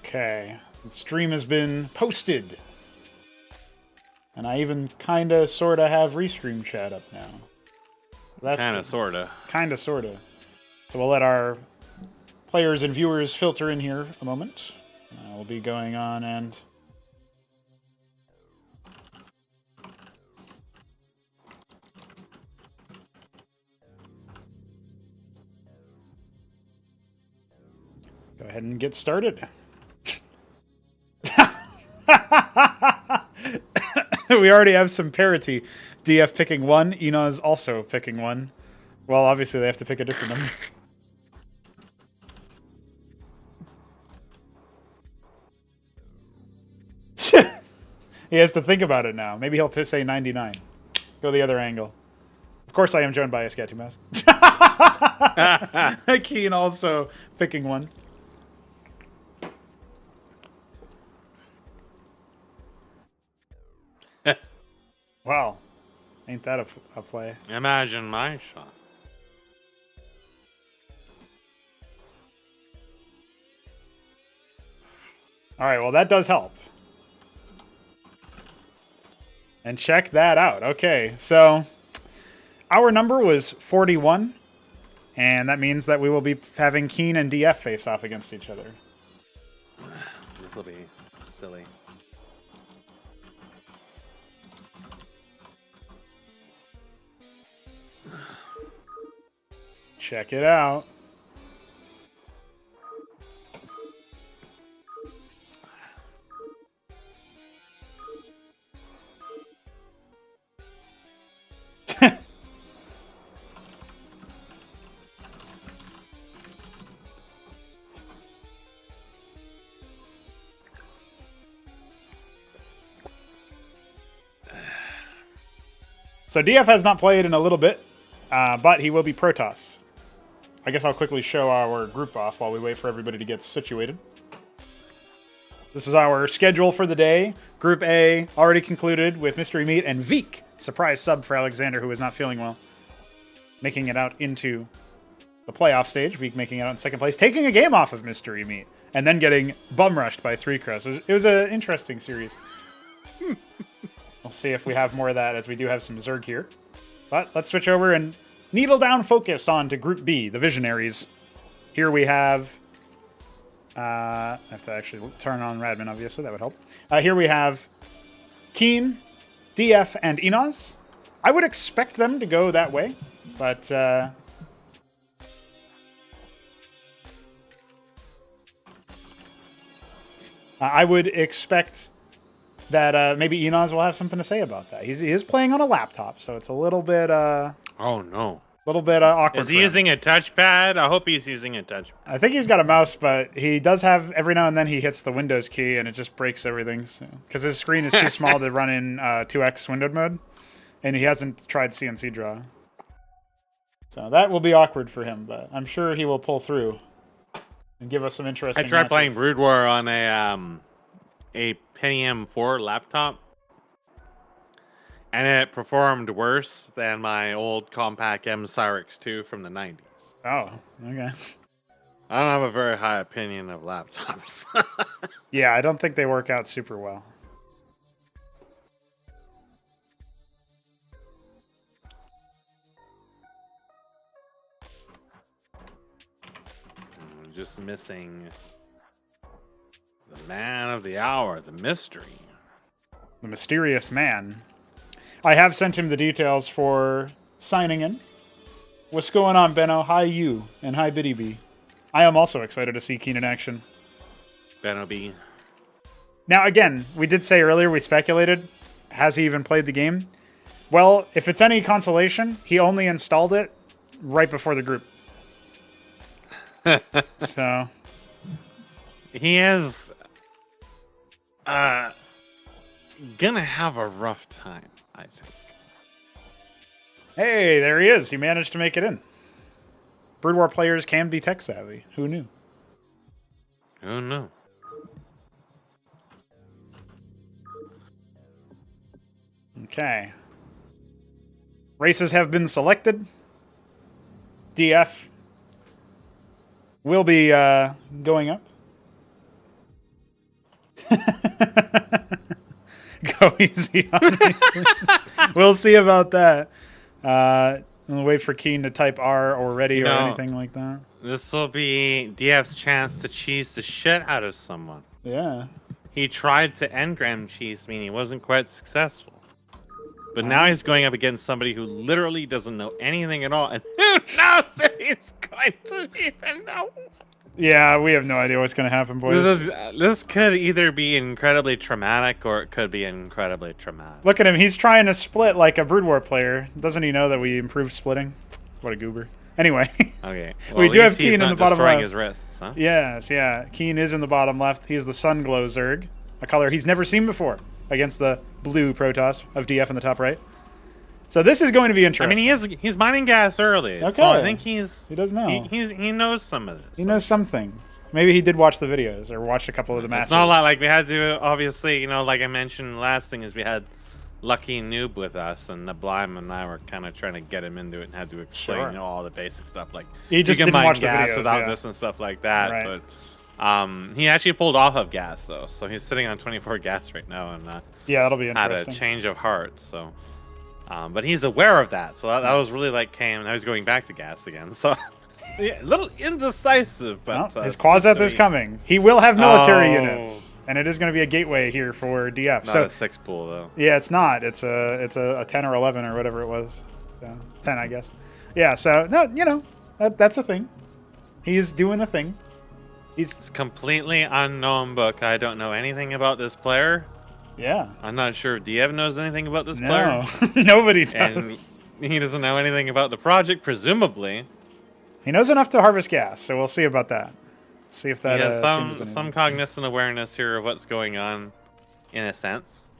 Okay. The stream has been posted. And I even kinda sorta have Restream chat up now. That's kinda sorta. Kinda sorta. So we'll let our players and viewers filter in here a moment. We'll be going on and go ahead and get started. We already have some parity. DF picking 1, Enoz also picking 1. Well, obviously they have to pick a different number. He has to think about it now. Maybe he'll say 99. Go the other angle. Of course I am joined by a Scatumas. Keen also picking 1. Wow. Ain't that a play? Imagine my shot. Alright, well that does help. And check that out. Okay, so our number was 41. And that means that we will be having Keen and DF face off against each other. This will be silly. Check it out. So DF has not played in a little bit, but he will be Protoss. I guess I'll quickly show our group off while we wait for everybody to get situated. This is our schedule for the day. Group A already concluded with Mystery Meat and Veek, surprise sub for Alexander, who is not feeling well, making it out into the playoff stage. Veek making it out in second place, taking a game off of Mystery Meat, and then getting bum rushed by 3 Crows. It was an interesting series. We'll see if we have more of that, as we do have some Zerg here. But let's switch over and needle down focus on to Group B, the Visionaries. Here we have... I have to actually turn on Radman, obviously. That would help. Here we have Keen, DF, and Enoz. I would expect them to go that way, but... I would expect that maybe Enoz will have something to say about that. He is playing on a laptop, so it's a little bit... oh, no. A little bit awkward. Is he using a touchpad? I hope he's using a touchpad. I think he's got a mouse, but he does have... Every now and then he hits the Windows key, and it just breaks everything. Because his screen is too small to run in 2x windowed mode, and he hasn't tried CNC draw. So that will be awkward for him, but I'm sure he will pull through and give us some interesting I tried matches. playing Brood War on a Pentium 4 laptop, and it performed worse than my old compact M Cyrix 2 from the 90s. Oh, okay. I don't have a very high opinion of laptops. Yeah, I don't think they work out super well. I'm just missing the man of the hour, the mystery. The mysterious man. I have sent him the details for signing in. What's going on, Benno? Hi, you, and hi, Biddy B. I am also excited to see Keen in action. Benno B. Now, again, we did say earlier, we speculated, has he even played the game? Well, if it's any consolation, he only installed it right before the group. So... He is gonna have a rough time, I think. Hey, there he is. He managed to make it in. Brood War players can be tech savvy. Who knew? Oh no. Okay. Races have been selected. DF will be going up. Go easy on me. We'll see about that. We'll wait for Keen to type R or ready or anything like that. This will be DF's chance to cheese the shit out of someone. Yeah. He tried to engram cheese me and he wasn't quite successful. But now he's going up against somebody who literally doesn't know anything at all. And who knows if he's going to even know? Yeah, we have no idea what's going to happen, boys. This could either be incredibly traumatic or it could be incredibly traumatic. Look at him. He's trying to split like a Brood War player. Doesn't he know that we improved splitting? What a goober. Anyway. Okay. Well, we do have Keen in the bottom left. His wrists, huh? Yes, yeah. Keen is in the bottom left. He's the Sun Glow Zerg, a color he's never seen before, against the blue Protoss of DF in the top right. So this is going to be interesting. I mean, he's mining gas early, okay. so I think he does know. He knows some of this. He knows some things. Maybe he did watch the videos or watched a couple of the matches. It's not a lot. Like we had to, obviously, like I mentioned, last thing is we had Lucky Noob with us, and Nablime and I were kind of trying to get him into it and had to explain all the basic stuff, like he just didn't watch the videos without this and stuff like that. Right. But he actually pulled off of gas though, so he's sitting on 24 gas right now, and yeah, that'll be interesting. Had a change of heart, so. But he's aware of that, so that was really like now he's going back to gas again. So yeah, a little indecisive, but his Quaseth is coming. He will have military units, and it is going to be a gateway here for DF. Not a 6 pool though. Yeah, it's not. It's a 10 or 11 or whatever it was. 10, I guess. Yeah. So no, that's a thing. He's doing a thing. It's completely unknown book. I don't know anything about this player. Yeah. I'm not sure if Diev knows anything about this player. Nobody does. And he doesn't know anything about the project, presumably. He knows enough to harvest gas, so we'll see about that. See if that changes anything. Some cognizant awareness here of what's going on, in a sense.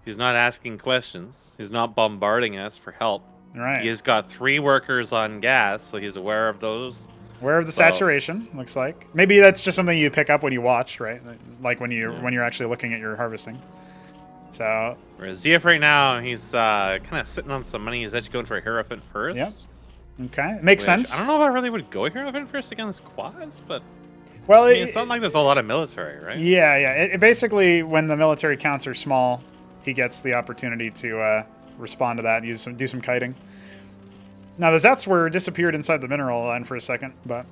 He's not asking questions. He's not bombarding us for help. Right. He has got 3 workers on gas, so he's aware of those. Aware of the saturation, looks like. Maybe that's just something you pick up when you watch, right? Like when you're actually looking at your harvesting. So. Whereas DF right now, he's kind of sitting on some money. He's actually going for a Hierophant first. Yep. Okay, makes sense. I don't know if I really would go Hierophant first against quads, but. Well, it's not like there's a lot of military, right? Yeah. It basically, when the military counts are small, he gets the opportunity to respond to that and do some kiting. Now, the Zets were disappeared inside the mineral line for a second, but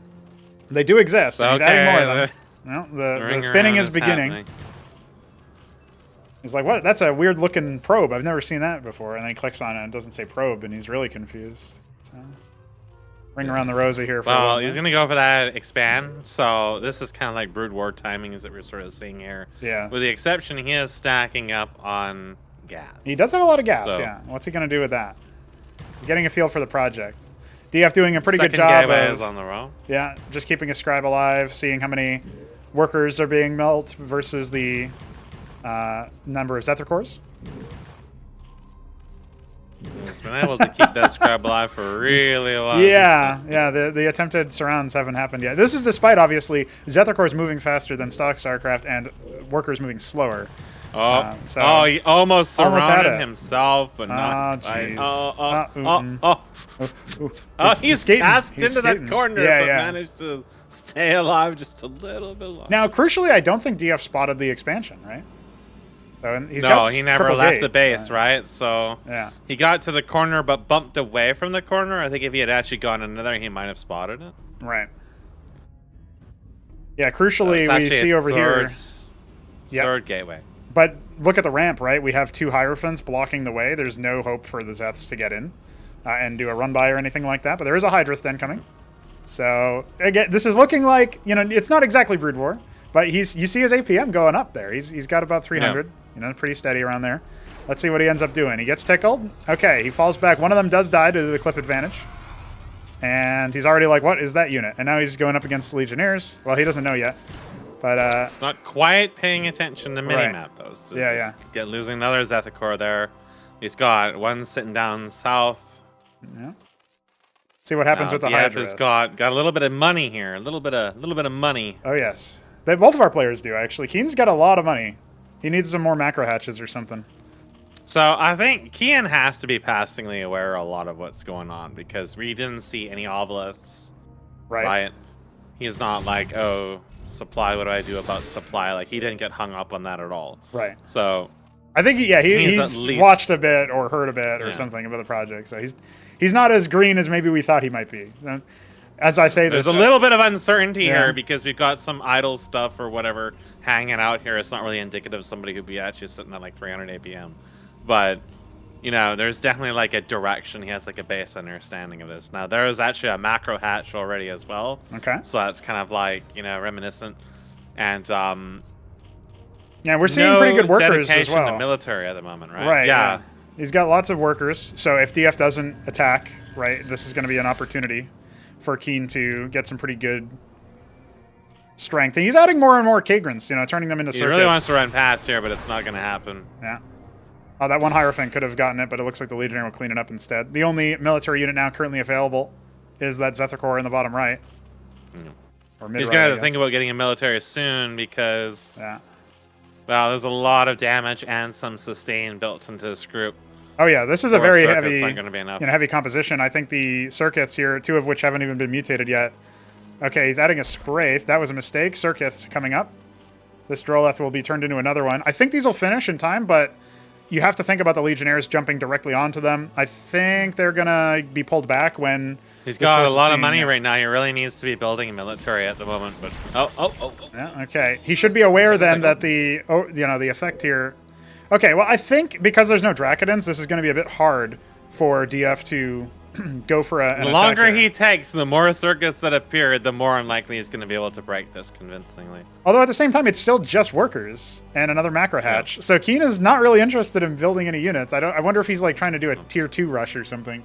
they do exist. He's adding more of them. The spinning is beginning. Happening. He's like, what? That's a weird-looking probe. I've never seen that before. And then he clicks on it, and it doesn't say probe, and he's really confused. So, ring around the rosy here for a while. He's going to go for that expand. So this is kind of like Brood War timings that we're sort of seeing here. Yeah. With the exception, he is stacking up on gas. He does have a lot of gas, yeah. What's he going to do with that? Getting a feel for the project. DF doing a pretty good job of on the row. Yeah, just keeping a scribe alive, seeing how many workers are being melt versus the number of Zethar cores. He's been able to keep that scribe alive for really a while. Yeah, the attempted surrounds haven't happened yet. This is despite, obviously, Zethar cores moving faster than stock Starcraft and workers moving slower. He almost surrounded himself, but not. He's tasked into that corner, but managed to stay alive just a little bit longer. Now, crucially, I don't think DF spotted the expansion, right? So he never left the base, right? So he got to the corner, but bumped away from the corner. I think if he had actually gone another, he might have spotted it. Right. Yeah, crucially, we see over here. Third gateway. But look at the ramp, right? We have 2 Hierophants blocking the way. There's no hope for the Zeths to get in and do a run-by or anything like that. But there is a Hydrith den coming. So, again, this is looking like, it's not exactly Brood War. But you see his APM going up there. He's got about 300, pretty steady around there. Let's see what he ends up doing. He gets tickled. Okay, he falls back. One of them does die to the cliff advantage. And he's already like, what is that unit? And now he's going up against Legionnaires. Well, he doesn't know yet. But it's not quite paying attention to minimap, though. So losing another Zethar core there. He's got one sitting down south. Yeah. See what happens with the Hydra. Has got a little bit of money here. A little bit of money. Oh yes, both of our players do actually. Keen's got a lot of money. He needs some more macro hatches or something. So I think Kian has to be passingly aware of a lot of what's going on because we didn't see any obelisks. Right. He's not like, supply. What do I do about supply? Like, he didn't get hung up on that at all. Right. So I think he's watched a bit or heard a bit or something about the project. So he's not as green as maybe we thought he might be. As I say this, there's a little bit of uncertainty here because we've got some idle stuff or whatever hanging out here. It's not really indicative of somebody who'd be actually sitting at like 300 APM. But, you know, there's definitely like a direction. He has like a base understanding of this. Now, there is actually a macro hatch already as well. Okay. So that's kind of like, you know, reminiscent. And, yeah, we're seeing pretty good workers as well. To military at the moment, right? Right. Yeah. He's got lots of workers. So if DF doesn't attack, right, this is going to be an opportunity for Keen to get some pretty good strength. And he's adding more and more Kagrins, you know, turning them into circuits. He really wants to run past here, but it's not going to happen. Yeah. Oh, that one Hierophant could have gotten it, but it looks like the Legionnaire will clean it up instead. The only military unit now currently available is that Zethicor in the bottom right. Or mid-right, he's going to have to think about getting a military soon because, well, there's a lot of damage and some sustain built into this group. Oh yeah, this is a very heavy, heavy composition. I think the circuits here, 2 of which haven't even been mutated yet. Okay, he's adding a Spraith. That was a mistake. Circuits coming up. This Droleth will be turned into another one. I think these will finish in time, but you have to think about the Legionnaires jumping directly onto them. I think they're gonna be pulled back when he's got a lot of money right now. He really needs to be building a military at the moment. But yeah, okay. He should be aware then that the the effect here. Okay, well, I think because there's no Drakedens, this is going to be a bit hard for DF to go for an The longer he takes, the more circuits that appear, the more unlikely he's going to be able to break this convincingly. Although at the same time, it's still just workers and another macro hatch. So Keen is not really interested in building any units. I wonder if he's like trying to do a tier 2 rush or something.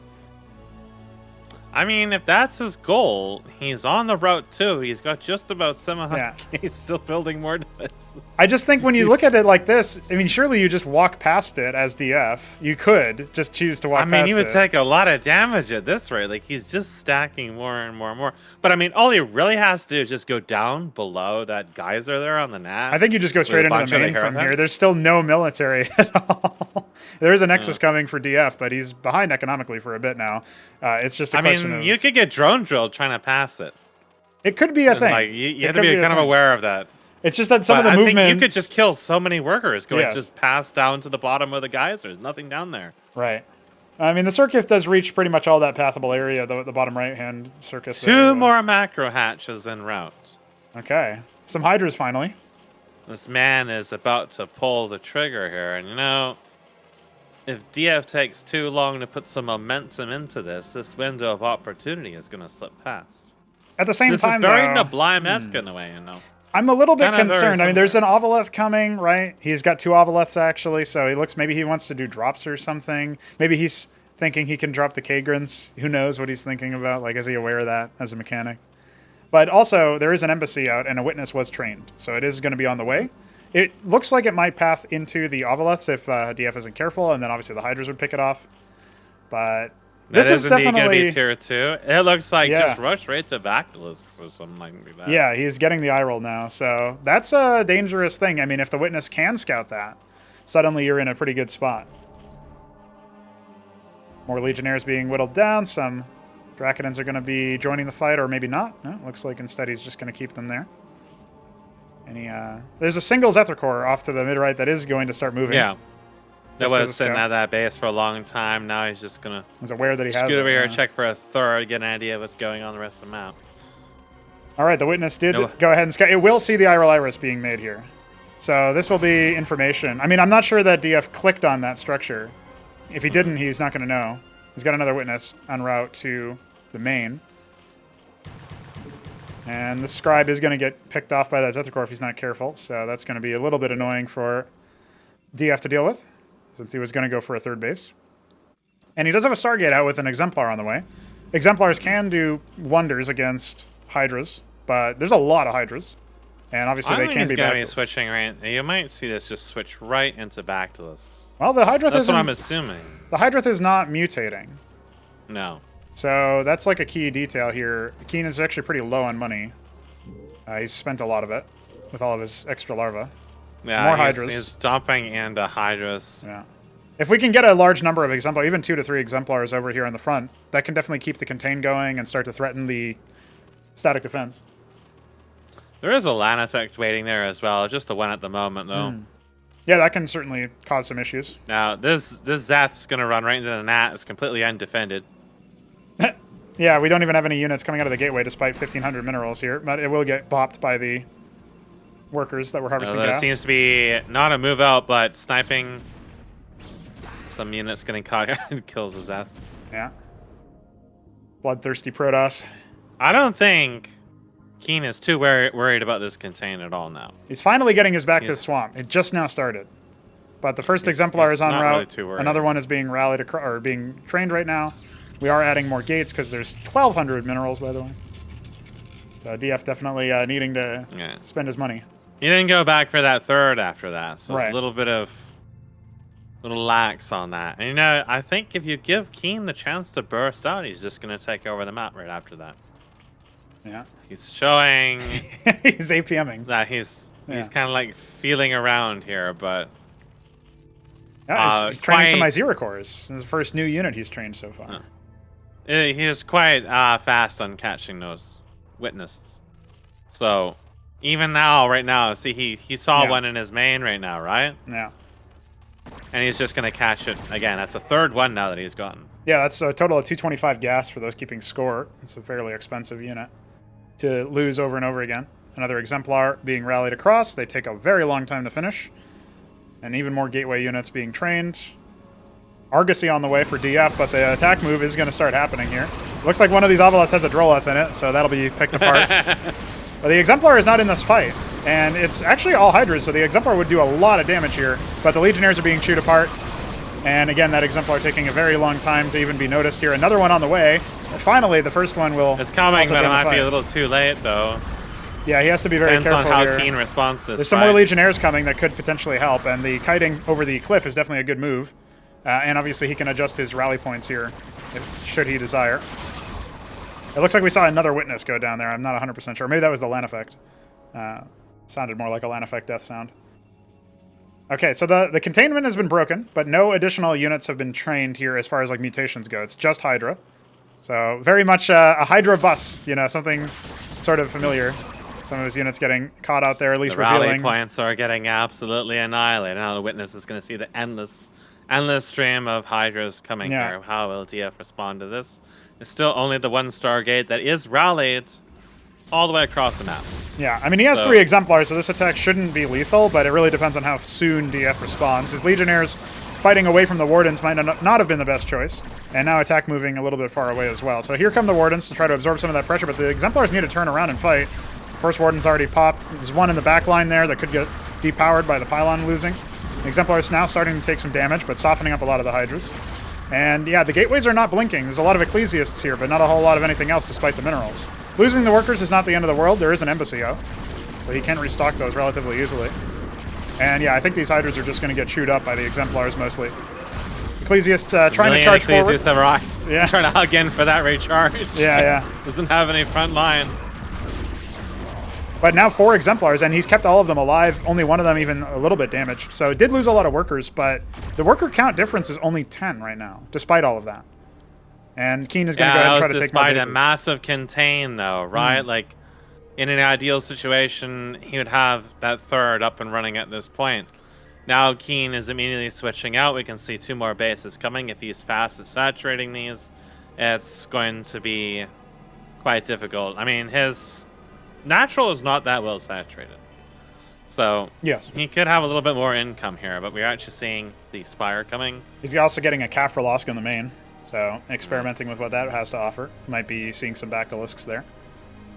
I mean, if that's his goal, he's on the route too. He's got just about 700. He's still building more defenses. I just think when you look at it like this, I mean, surely you just walk past it as DF. You could just choose to walk past it. I mean, he would take a lot of damage at this rate. Like, he's just stacking more and more and more. But I mean, all he really has to do is just go down below that geyser there on the nav. I think you just go straight into the main from here. There's still no military at all. There is a Nexus coming for DF, but he's behind economically for a bit now. It's just a question of... you could get drone drilled trying to pass it. It could be a thing. Like, you have to be kind of aware of that. It's just that some of the movement... I think you could just kill so many workers going just past down to the bottom of the geyser. There's nothing down there. Right. I mean, the circuit does reach pretty much all that pathable area, the bottom right-hand circuit. 2 more macro hatches en route. Okay. Some Hydras, finally. This man is about to pull the trigger here, and you know... if DF takes too long to put some momentum into this window of opportunity is going to slip past. At the same time, this is very Nablime-esque in a way, you know. I'm a little bit concerned. I mean, there's an Ovaleth coming, right? He's got 2 Ovaleths, actually, so maybe he wants to do drops or something. Maybe he's thinking he can drop the Kagrins. Who knows what he's thinking about? Like, is he aware of that as a mechanic? But also, there is an embassy out, and a witness was trained, so it is going to be on the way. It looks like it might path into the Ovaleths if DF isn't careful, and then obviously the Hydras would pick it off. But this is definitely going to be tier 2. It looks like just rush right to Bactylisks or something like that. Yeah, he's getting the eye roll now, so that's a dangerous thing. I mean, if the Witness can scout that, suddenly you're in a pretty good spot. More Legionnaires being whittled down. Some Drakedens are going to be joining the fight, or maybe not. No, looks like instead he's just going to keep them there. There's a single Zethicor off to the mid-right that is going to start moving. Yeah. That was sitting at that base for a long time. Now he's just going to... he's aware that he has scoot over here, check for a third, get an idea of what's going on the rest of the map. All right, the Witness did go ahead and scout. It will see the Iral Iris being made here. So this will be information. I mean, I'm not sure that DF clicked on that structure. If he didn't, he's not going to know. He's got another Witness en route to the main. And the Scribe is going to get picked off by that Zethicor if he's not careful. So that's going to be a little bit annoying for DF to deal with, since he was going to go for a third base. And he does have a Stargate out with an Exemplar on the way. Exemplars can do wonders against Hydras, but there's a lot of Hydras. And obviously they can be Bactylis. Switching right. You might see this just switch right into Bactylis. Well, the Hydra That's what I'm assuming. The Hydra is not mutating. No. So that's like a key detail here. Keen is actually pretty low on money. He's spent a lot of it with all of his extra larvae. Yeah, more Hydras. He's dumping into Hydras. Yeah. If we can get a large number of exemplars, even 2 to 3 exemplars over here on the front, that can definitely keep the contain going and start to threaten the static defense. There is a LAN effect waiting there as well, just a one at the moment though. Yeah, that can certainly cause some issues. Now this Zath's gonna run right into the Nat. It's completely undefended. Yeah, we don't even have any units coming out of the gateway despite 1,500 minerals here, but it will get bopped by the workers that were harvesting There gas. seems to be not a move out, but sniping. Some units getting caught and kills the Zath. Yeah. Bloodthirsty Protoss. I don't think Keen is too worried about this contain at all now. He's finally getting his back to the swamp. It just now started. But the first exemplar is en not route. really too worried. Another one is being rallied or being trained right now. We are adding more gates because there's 1,200 minerals, by the way. So DF definitely needing to spend his money. He didn't go back for that third after that, so Right. it's a little bit of little lax on that. And you know, I think if you give Keen the chance to burst out, he's just going to take over the map right after that. Yeah. He's showing He's APMing. that he's kind of like feeling around here, but Yeah, he's training some Izira cores. This is the first new unit he's trained so far. He is quite fast on catching those witnesses. So even now, right now, see he saw one in his main right now, right? Yeah. And he's just gonna catch it again. That's the third one now that he's gotten. Yeah, that's a total of 225 gas for those keeping score. It's a fairly expensive unit to lose over and over again. Another exemplar being rallied across. They take a very long time to finish. And even more gateway units being trained. Argosy on the way for DF, but the attack move is going to start happening here. Looks like one of these Ovoliths has a Droleth in it, so that'll be picked apart. But the Exemplar is not in this fight, and it's actually all Hydras, so the Exemplar would do a lot of damage here, but the Legionnaires are being chewed apart. And again, that Exemplar taking a very long time to even be noticed here. Another one on the way. And finally, the first one will... It's coming, also but be it in the might be fight. a little too late, though. Yeah, he has to be very Depends careful on how here. Keen responds to this There's some fight. more Legionnaires coming that could potentially help, and the kiting over the cliff is definitely a good move. And obviously he can adjust his rally points here, should he desire. It looks like we saw another witness go down there. I'm not 100% sure. Maybe that was the LAN effect. Sounded more like a LAN effect death sound. Okay, so the containment has been broken, but no additional units have been trained here as far as like mutations go. It's just Hydra. So very much a Hydra bust, you know, something sort of familiar. Some of his units getting caught out there, at least the rally revealing. points are getting absolutely annihilated. Now the witness is going to see the endless stream of Hydras coming here. How will DF respond to this? It's still only the one Stargate that is rallied all the way across the map. Yeah, I mean, he has 3 exemplars, so this attack shouldn't be lethal, but it really depends on how soon DF responds. His Legionnaires fighting away from the Wardens might not have been the best choice, and now attack moving a little bit far away as well. So here come the Wardens to try to absorb some of that pressure, but the exemplars need to turn around and fight. First Warden's already popped. There's one in the back line there that could get depowered by the pylon losing. The exemplars now starting to take some damage, but softening up a lot of the Hydras. And yeah, the gateways are not blinking. There's a lot of Ecclesiasts here, but not a whole lot of anything else despite the minerals. Losing the workers is not the end of the world. There is an embassy out, so he can restock those relatively easily. And yeah, I think these Hydras are just going to get chewed up by the exemplars mostly. Ecclesiast trying to charge forward. Yeah. Trying to hug in for that recharge. Yeah. Doesn't have any front line. But now 4 exemplars, and he's kept all of them alive. Only one of them even a little bit damaged. So it did lose a lot of workers, but the worker count difference is only 10 right now, despite all of that. And Keen is going to go ahead and try to take more despite bases. a massive contain, though, right? Like, in an ideal situation, he would have that third up and running at this point. Now Keen is immediately switching out. We can see 2 more bases coming. If he's fast at saturating these, it's going to be quite difficult. I mean, his natural is not that well saturated. So yes, he could have a little bit more income here, but we're actually seeing the Spire coming. He's also getting a Kafralosk in the main, so experimenting with what that has to offer. Might be seeing some Bactylisks there,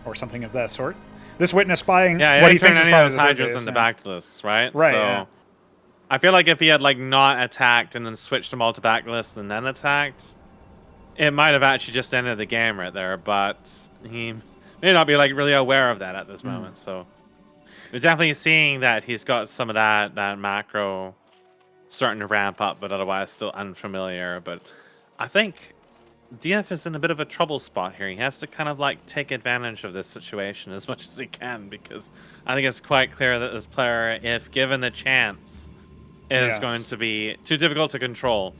or something of that sort. This witness spying what he thinks is probably those Hydras into Bactylisks, right? Right. So yeah. I feel like if he had like not attacked and then switched them all to Bactylists and then attacked, it might have actually just ended the game right there. But he may not be like really aware of that at this moment. So we're definitely seeing that he's got some of that macro starting to ramp up, but otherwise still unfamiliar. But I think DF is in a bit of a trouble spot here. He has to kind of like take advantage of this situation as much as he can, because I think it's quite clear that this player, if given the chance, is going to be too difficult to control.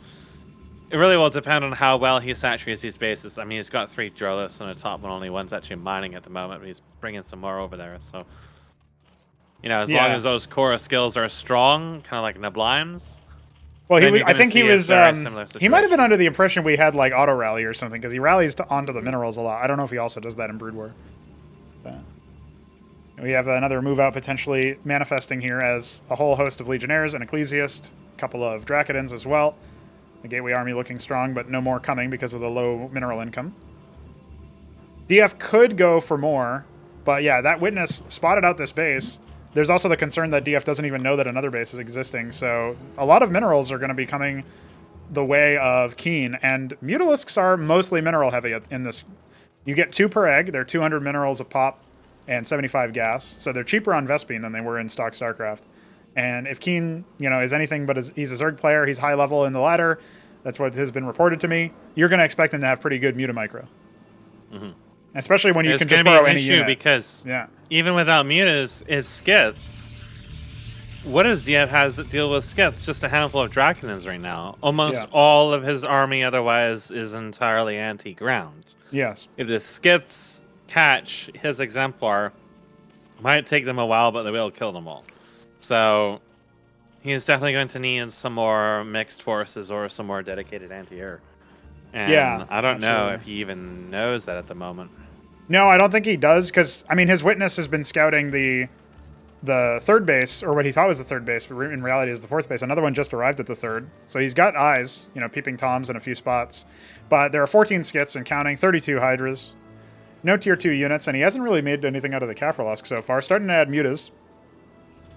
It really will depend on how well he saturates these bases. I mean, he's got 3 Droliths on the top, and only one's actually mining at the moment, but he's bringing some more over there. So as long as those core skills are strong, kind of like Nablime's. Well, I think he was. He might have been under the impression we had like auto rally or something because he rallies onto the minerals a lot. I don't know if he also does that in Brood War. But we have another move out potentially manifesting here as a whole host of Legionnaires, an Ecclesiast, a couple of Drakedens as well. The Gateway Army looking strong, but no more coming because of the low mineral income. DF could go for more, but yeah, that Witness spotted out this base. There's also the concern that DF doesn't even know that another base is existing, so a lot of minerals are going to be coming the way of Keen, and Mutalisks are mostly mineral heavy in this. You get 2 per egg, they're 200 minerals a pop and 75 gas, so they're cheaper on Vespene than they were in stock StarCraft. And if Keen, is anything but he's a Zerg player, he's high level in the ladder, that's what has been reported to me, you're going to expect him to have pretty good Mutamicro. Mm-hmm. Especially when you can just borrow any unit. Because even without mutas, is skiths. What does DF has that deal with skiths? Just a handful of Drakenens right now. Almost all of his army otherwise is entirely anti-ground. Yes. If the skiths catch his exemplar, might take them a while, but they will kill them all. So he's definitely going to need some more mixed forces or some more dedicated anti-air. And I don't know if he even knows that at the moment. No, I don't think he does, because, his Witness has been scouting the third base, or what he thought was the third base, but in reality is the fourth base. Another one just arrived at the third. So he's got eyes, peeping toms in a few spots. But there are 14 skits and counting, 32 Hydras. No tier 2 units, and he hasn't really made anything out of the Kafralosk so far. Starting to add mutas.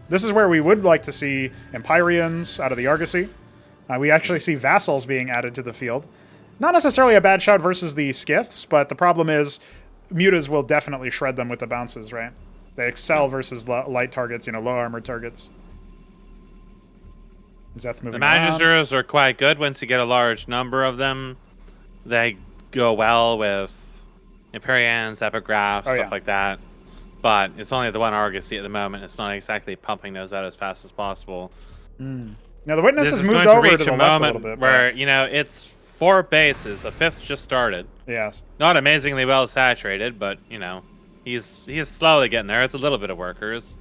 This is where we would like to see Empyreans out of the Argosy. We actually see Vassals being added to the field. Not necessarily a bad shout versus the Skiths, but the problem is mutas will definitely shred them with the bounces, right? They excel versus light targets, low armored targets. That's moving the Magisters are quite good once you get a large number of them. They go well with Empyreans, Epigraphs, stuff like that. But it's only the one Argosy at the moment. It's not exactly pumping those out as fast as possible. Now the Witness has moved over to the left a little bit. Where, it's 4 bases. A 5th just started. Yes. Not amazingly well saturated, but, he's slowly getting there. It's a little bit of workers.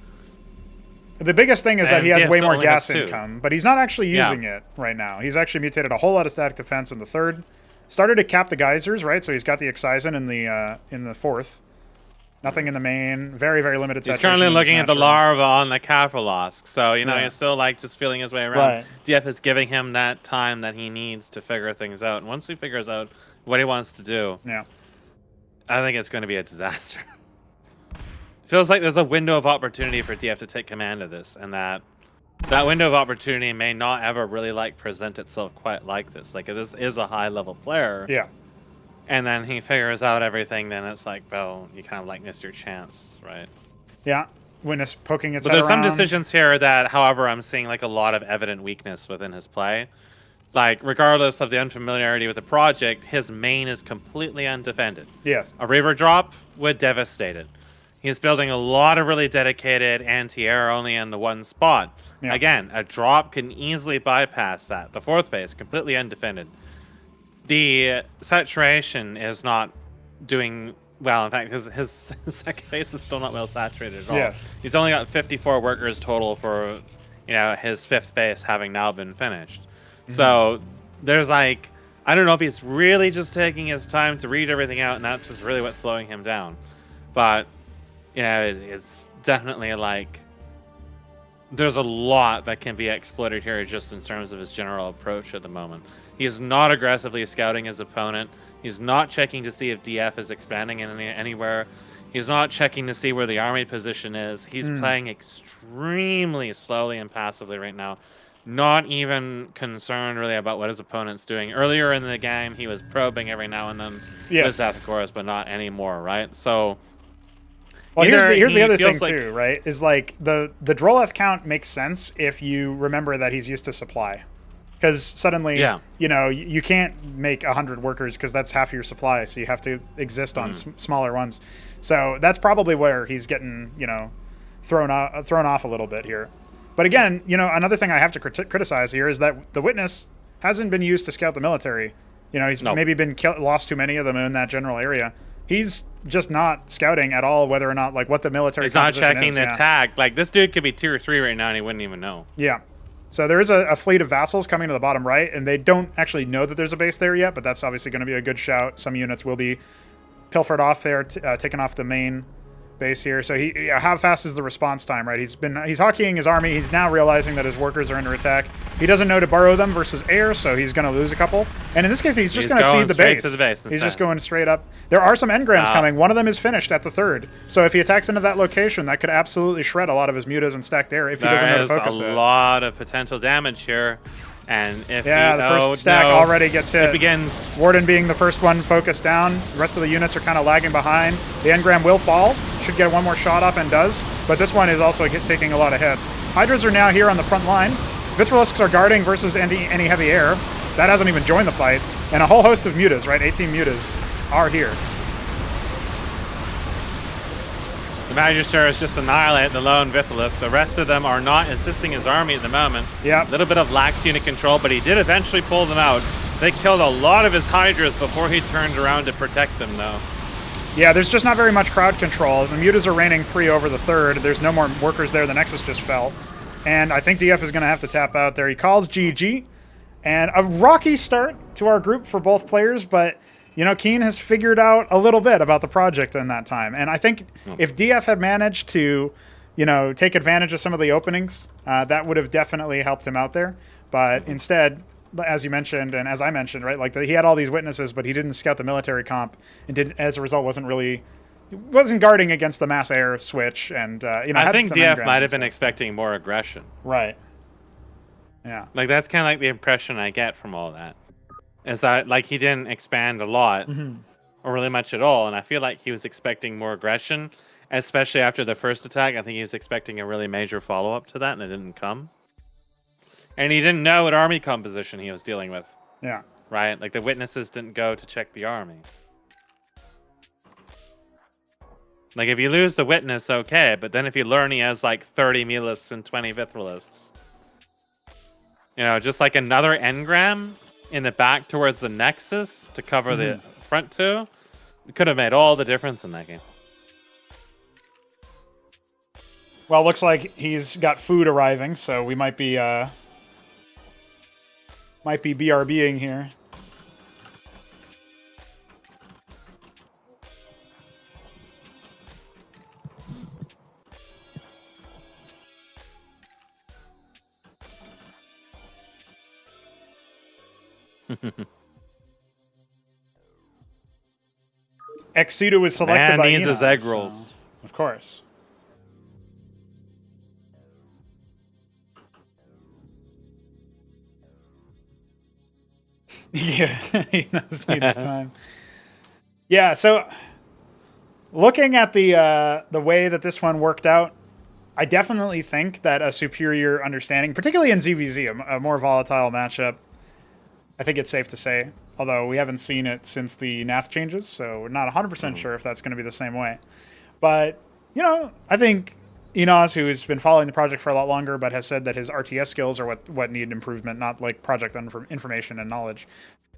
The biggest thing is that he has way more gas income, but he's not actually using it right now. He's actually mutated a whole lot of static defense in the 3rd. Started to cap the geysers, right? So he's got the Excision in the 4th. Nothing in the main. Very, very limited saturation. He's currently looking at the larva on the Kafralosk. So, he's still just feeling his way around. Right. DF is giving him that time that he needs to figure things out. And once he figures out what he wants to do, I think it's going to be a disaster. Feels like there's a window of opportunity for DF to take command of this. And that window of opportunity may not ever really, present itself quite like this. This is a high-level player. Yeah. And then he figures out everything, then it's well, you kind of missed your chance, right? Yeah, Witness poking its head around. But there's some decisions here that, however, I'm seeing a lot of evident weakness within his play. Regardless of the unfamiliarity with the project, his main is completely undefended. Yes. A Reaver drop would devastate it. He's building a lot of really dedicated anti-air only in the one spot. Yeah. Again, a drop can easily bypass that. The 4th base, completely undefended. The saturation is not doing well. In fact, his second base is still not well saturated at all. Yes. He's only got 54 workers total for, his 5th base having now been finished. Mm-hmm. So there's I don't know if he's really just taking his time to read everything out, and that's just really what's slowing him down. But, it's definitely there's a lot that can be exploited here just in terms of his general approach at the moment. He's not aggressively scouting his opponent. He's not checking to see if DF is expanding in anywhere. He's not checking to see where the army position is. He's playing extremely slowly and passively right now. Not even concerned really about what his opponent's doing. Earlier in the game, he was probing every now and then with Zathokoros, but not anymore, right? So... Well, here's the other thing too, right? Is the Droleth count makes sense if you remember that he's used to supply, because suddenly you can't make 100 workers because that's half your supply, so you have to exist on smaller ones. So that's probably where he's getting thrown off a little bit here. But again, another thing I have to criticize here is that the Witness hasn't been used to scout the military. He's maybe been lost too many of them in that general area. he's just not scouting at all whether or not like what the military. He's not composition checking is. the tag. Like this dude could be tier 3 right now and he wouldn't even know. Yeah. So there is a fleet of vassals coming to the bottom right, and they don't actually know that there's a base there yet, but that's obviously going to be a good shout. Some units will be pilfered off there, taken off the main base here. So how fast is the response time, right? He's hockeying his army. He's now realizing that his workers are under attack. He doesn't know to borrow them versus air, so he's going to lose a couple. And in this case, he's just going to cede the base. To the base he's just going straight up. There are some engrams coming. One of them is finished at the 3rd. So if he attacks into that location, that could absolutely shred a lot of his mutas and stacked air if he doesn't know to focus it. There's a lot of potential damage here. And if the first stack already gets hit. It begins. Warden being the first one focused down. The rest of the units are kind of lagging behind. The engram will fall. Should get one more shot off and does. But this one is also taking a lot of hits. Hydras are now here on the front line. Vithrilisks are guarding versus any heavy air. That hasn't even joined the fight. And a whole host of mutas, right? 18 mutas are here. The Magister is just annihilate the lone Vithrilis. The rest of them are not assisting his army at the moment. Yeah. A little bit of lax unit control, but he did eventually pull them out. They killed a lot of his Hydras before he turned around to protect them, though. Yeah, there's just not very much crowd control. The mutas are reigning free over the 3rd. There's no more workers there. The Nexus just fell. And I think DF is going to have to tap out there. He calls GG. And a rocky start to our group for both players, but you know, Keen has figured out a little bit about the project in that time. And I think if DF had managed to, you know, take advantage of some of the openings, that would have definitely helped him out there. But instead, as you mentioned, and as I mentioned, right, like he had all these witnesses, but he didn't scout the military comp, and as a result wasn't guarding against the mass air switch. And, you know, I think DF might have been expecting more aggression. Right. Yeah. Like that's kind of like the impression I get from all that. Is that like he didn't expand a lot or really much at all, and I feel like he was expecting more aggression, especially after the first attack. I think he was expecting a really major follow-up to that, and it didn't come. And he didn't know what army composition he was dealing with. Yeah. Right? Like the witnesses didn't go to check the army. Like if you lose the witness, okay, but then if you learn he has like 30 Melists and 20 Vithrilisks, you know, just like another engram in the back towards the Nexus to cover the front two, it could have made all the difference in that game. Well, looks like he's got food arriving, so we might be BRBing here. Situ was selected by needs Enon, his egg rolls. So, of course. Yeah, he needs time. Yeah, so looking at the way that this one worked out, I definitely think that a superior understanding, particularly in ZVZ, a more volatile matchup, I think it's safe to say, although we haven't seen it since the Nath changes, so we're not 100% sure if that's going to be the same way. But, you know, I think Enos, who has been following the project for a lot longer, but has said that his RTS skills are what need improvement, not like project information and knowledge.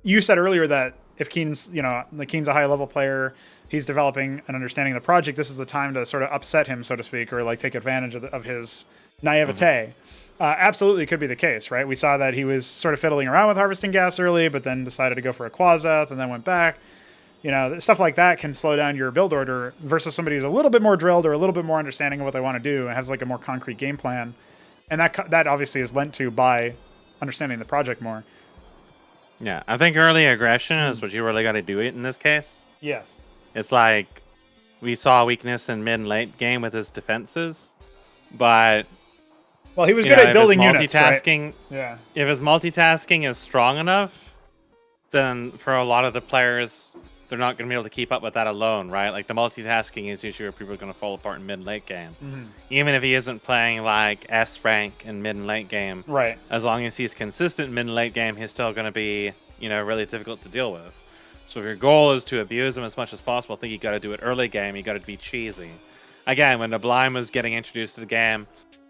You said earlier that if Keen's, you know, Keen's a high-level player, he's developing an understanding of the project, this is the time to sort of upset him, so to speak, or like take advantage of his naivete. Absolutely could be the case, right? We saw that he was sort of fiddling around with harvesting gas early, but then decided to go for a Quaseth and then went back. You know, stuff like that can slow down your build order versus somebody who's a little bit more drilled or a little bit more understanding of what they want to do and has like a more concrete game plan. And that obviously is lent to by understanding the project more. Yeah, I think early aggression is what you really got to do it in this case. Yes. It's like we saw weakness in mid and late game with his defenses, but well, he was good at building units, multitasking. Right? Yeah. If his multitasking is strong enough, then for a lot of the players, they're not going to be able to keep up with that alone, right? Like the multitasking is usually where people are going to fall apart in mid and late game. Even if he isn't playing like S rank in mid and late game, right? As long as he's consistent in mid and late game, he's still going to be, you know, really difficult to deal with. So if your goal is to abuse him as much as possible, I think you got to do it early game. You got to be cheesy. Again, when the Blind was getting introduced to the game,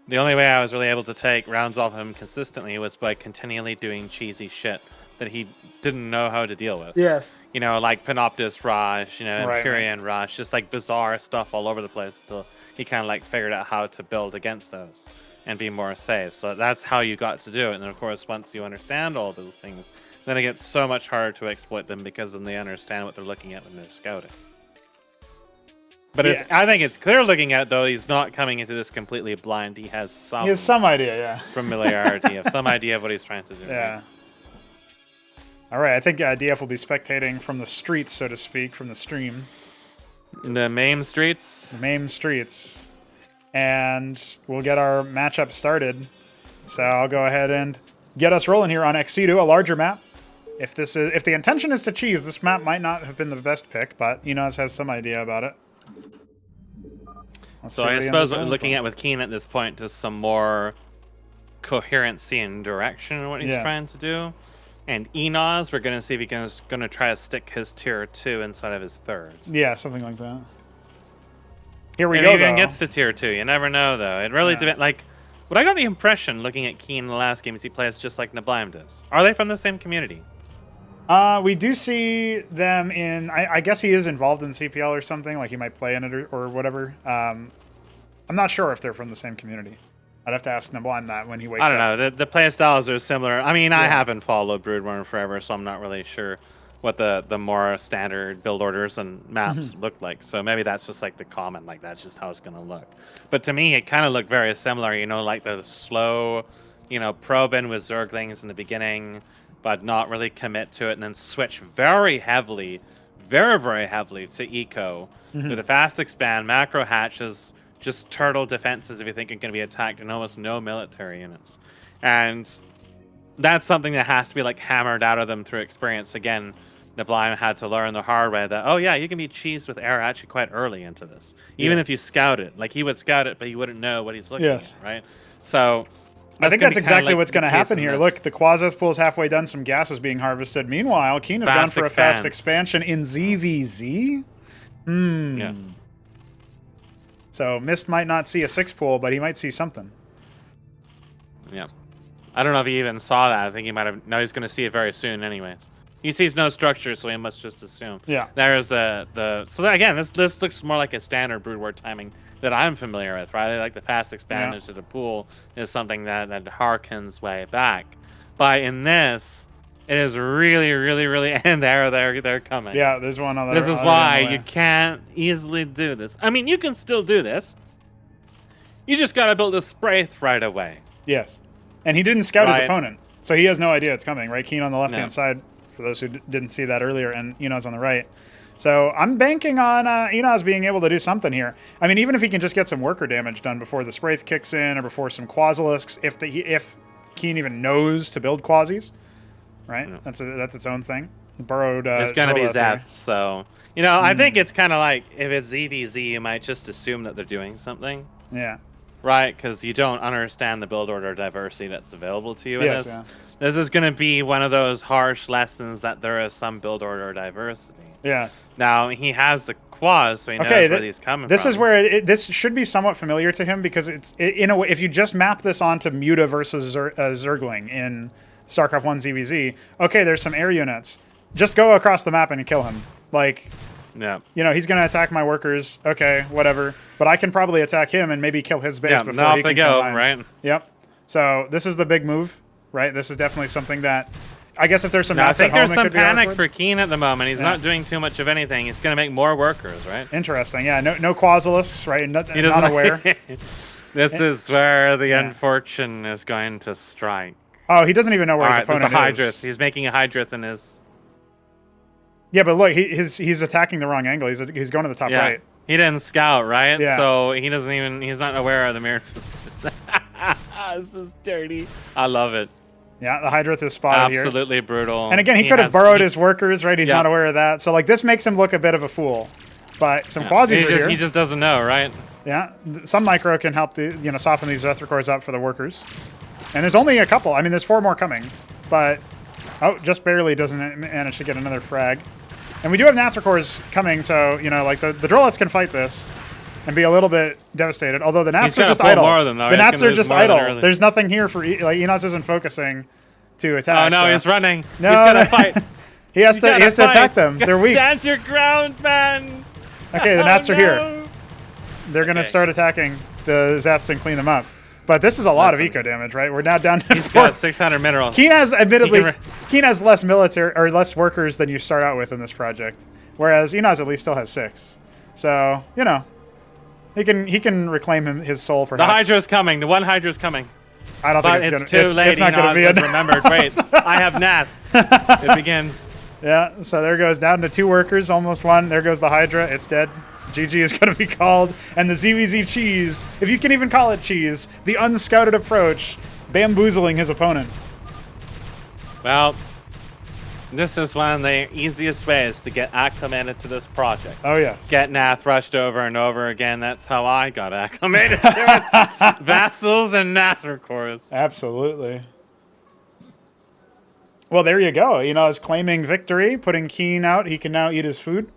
the only way I was really able to take rounds off him consistently was by continually doing cheesy shit. that he didn't know how to deal with. Yes. You know, like Panoptus Rush, Right. Empyrean Rush, just like bizarre stuff all over the place until he kind of like figured out how to build against those and be more safe. So that's how you got to do it. And then, of course, once you understand all those things, then it gets so much harder to exploit them because then they understand what they're looking at when they're scouting. But I think it's clear looking at it, though, he's not coming into this completely blind. He has some idea, yeah. familiarity, of some idea of what he's trying to do. Yeah. Right? All right, I think DF will be spectating from the streets, so to speak, from the stream. The MAME streets? The MAME streets. And we'll get our matchup started. So I'll go ahead and get us rolling here on Situ, a larger map. If the intention is to cheese, this map might not have been the best pick, but Enos has some idea about it. So I suppose what we're looking at with Keen at this point is some more coherency and direction in what he's trying to do. And Enos, we're going to see if he's going to try to stick his tier 2 inside of his third. Yeah, something like that. Here we go, though. Even gets to tier 2. You never know, though. It really depends. Like, what I got the impression, looking at Keen in the last game, is he plays just like Nablime does. Are they from the same community? We do see them in... I guess he is involved in CPL or something. Like, he might play in it or whatever. I'm not sure if they're from the same community. I'd have to ask Nablime that when he wakes up. I don't know. The play styles are similar. I mean, I haven't followed Brood War forever, so I'm not really sure what the more standard build orders and maps look like. So maybe that's just like the common, like that's just how it's going to look. But to me, it kind of looked very similar, you know, like the slow, you know, probe in with Zerglings in the beginning, but not really commit to it, and then switch very heavily, very, very heavily to eco with a fast expand, macro hatches, just turtle defenses if you think you're going to be attacked, and almost no military units. And that's something that has to be like hammered out of them through experience. Again, Nablime had to learn the hard way that, oh yeah, you can be cheesed with air actually quite early into this. Even if you scout it. Like, he would scout it, but he wouldn't know what he's looking at, right? So I think that's exactly what's going to happen here. Look, the Quasith pool's halfway done, some gas is being harvested. Meanwhile, Keen has gone for a fast expansion in ZVZ. Yeah. So Mist might not see a 6 pool, but he might see something. Yeah. I don't know if he even saw that. I think he might have... No, he's going to see it very soon anyways. He sees no structure, so he must just assume. Yeah. There's the... So again, this looks more like a standard Brood War timing that I'm familiar with, right? Like the fast expand into the pool is something that harkens way back. But in this... It is really, really, really, and they're coming. Yeah, there's one other. This is why you can't easily do this. I mean, you can still do this. You just gotta build a Spraith right away. Yes, and he didn't scout his opponent, so he has no idea it's coming. Right, Keen on the left-hand side, for those who didn't see that earlier, and Enos on the right. So I'm banking on Enos being able to do something here. I mean, even if he can just get some worker damage done before the Spraith kicks in, or before some Quasilisks, if Keen even knows to build Quasis. Right, that's its own thing. Burrowed. It's gonna be Zeth, so you know. I think it's kind of like if it's ZVZ, you might just assume that they're doing something. Yeah. Right, because you don't understand the build order diversity that's available to you in this. Yeah. This is gonna be one of those harsh lessons that there is some build order diversity. Yeah. Now he has the Quas, so he knows where he's coming from. This is where this should be somewhat familiar to him because in a way, if you just map this onto Muta versus Zergling in StarCraft 1 ZVZ, okay, there's some air units. Just go across the map and kill him. Like, you know, he's going to attack my workers. Okay, whatever. But I can probably attack him and maybe kill his base before he can kill mine. Right? Yep. So this is the big move, right? This is definitely something that, I guess if there's some mats at home, I think there's some panic for Keen at the moment. He's not doing too much of anything. He's going to make more workers, right? Interesting. Yeah, no Quasilisks, right? Not aware. This is where the unfortune is going to strike. Oh, he doesn't even know where his opponent is. He's making a Hydrith in his... Yeah, but look, he's attacking the wrong angle. He's going to the top right. He didn't scout, right? Yeah. So he doesn't even... He's not aware of the mirror. This is dirty. I love it. Yeah, the Hydrith is spotted here. Absolutely brutal. And again, he could have burrowed his workers, right? He's not aware of that. So, like, this makes him look a bit of a fool. But some Quasis are here. He just doesn't know, right? Yeah. Some micro can help soften these Zethicores up for the workers. And there's only a couple. I mean, there's 4 more coming. But, just barely doesn't manage to get another frag. And we do have Nathricores coming, so, you know, like, the Drolets can fight this and be a little bit devastated. Although the Nats are just idle. The Nats are just idle. There's nothing here for... Like, Enos isn't focusing. to attack. Oh no, so. he's running. No, he's gonna fight. he has to attack them. They're weak. Stand your ground, man. Okay, the Nats are here. They're gonna start attacking the Zets and clean them up. But this is a lot of eco damage, right? We're now down to He's got 600 minerals. Keen has, admittedly, Keen has less military or less workers than you start out with in this project, whereas Enoz at least still has 6. So you know, he can reclaim his soul. Perhaps the Hydra's coming. The one Hydra's coming. I don't think it's too late. It's not going to be enough. Remembered. Wait, I have Nats. It begins. Yeah. So there goes down to 2 workers, almost 1. There goes the Hydra. It's dead. GG is going to be called, and the ZVZ cheese, if you can even call it cheese, the unscouted approach, bamboozling his opponent. Well, this is one of the easiest ways to get acclimated to this project. Oh, yes. Get Nath rushed over and over again. That's how I got acclimated to it. Vassals and Nath, of course. Absolutely. Well, there you go. Is claiming victory, putting Keen out. He can now eat his food.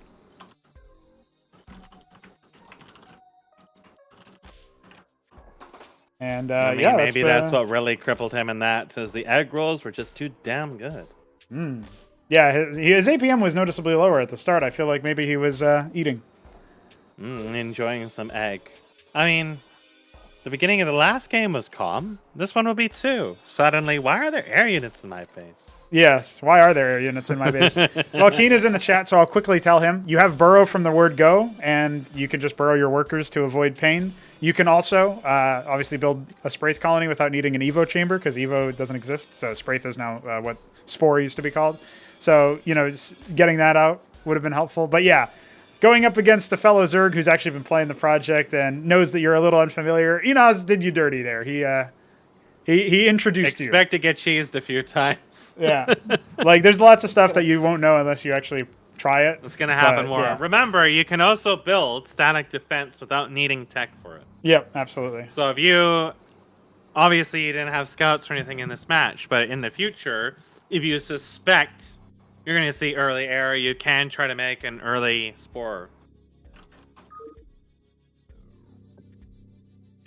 And yeah, maybe that's what really crippled him in that, because the egg rolls were just too damn good. Yeah, his APM was noticeably lower at the start. I feel like maybe he was eating. Enjoying some egg. I mean, the beginning of the last game was calm. This one will be too. Suddenly, why are there air units in my base? Yes, why are there air units in my base? Well, Keen is in the chat, so I'll quickly tell him. You have burrow from the word go, and you can just burrow your workers to avoid pain. You can also, obviously, build a Spraith colony without needing an Evo chamber, because Evo doesn't exist, so Spraith is now what Spore used to be called. So, getting that out would have been helpful. But yeah, going up against a fellow Zerg who's actually been playing the project and knows that you're a little unfamiliar, Enoz did you dirty there. He introduced you. Expect to get cheesed a few times. Yeah. Like, there's lots of stuff that you won't know unless you actually try it. It's going to happen more. Yeah. Remember, you can also build static defense without needing tech for it. Yep, absolutely. So if you... Obviously, you didn't have scouts or anything in this match, but in the future, if you suspect you're going to see early air, you can try to make an early spore.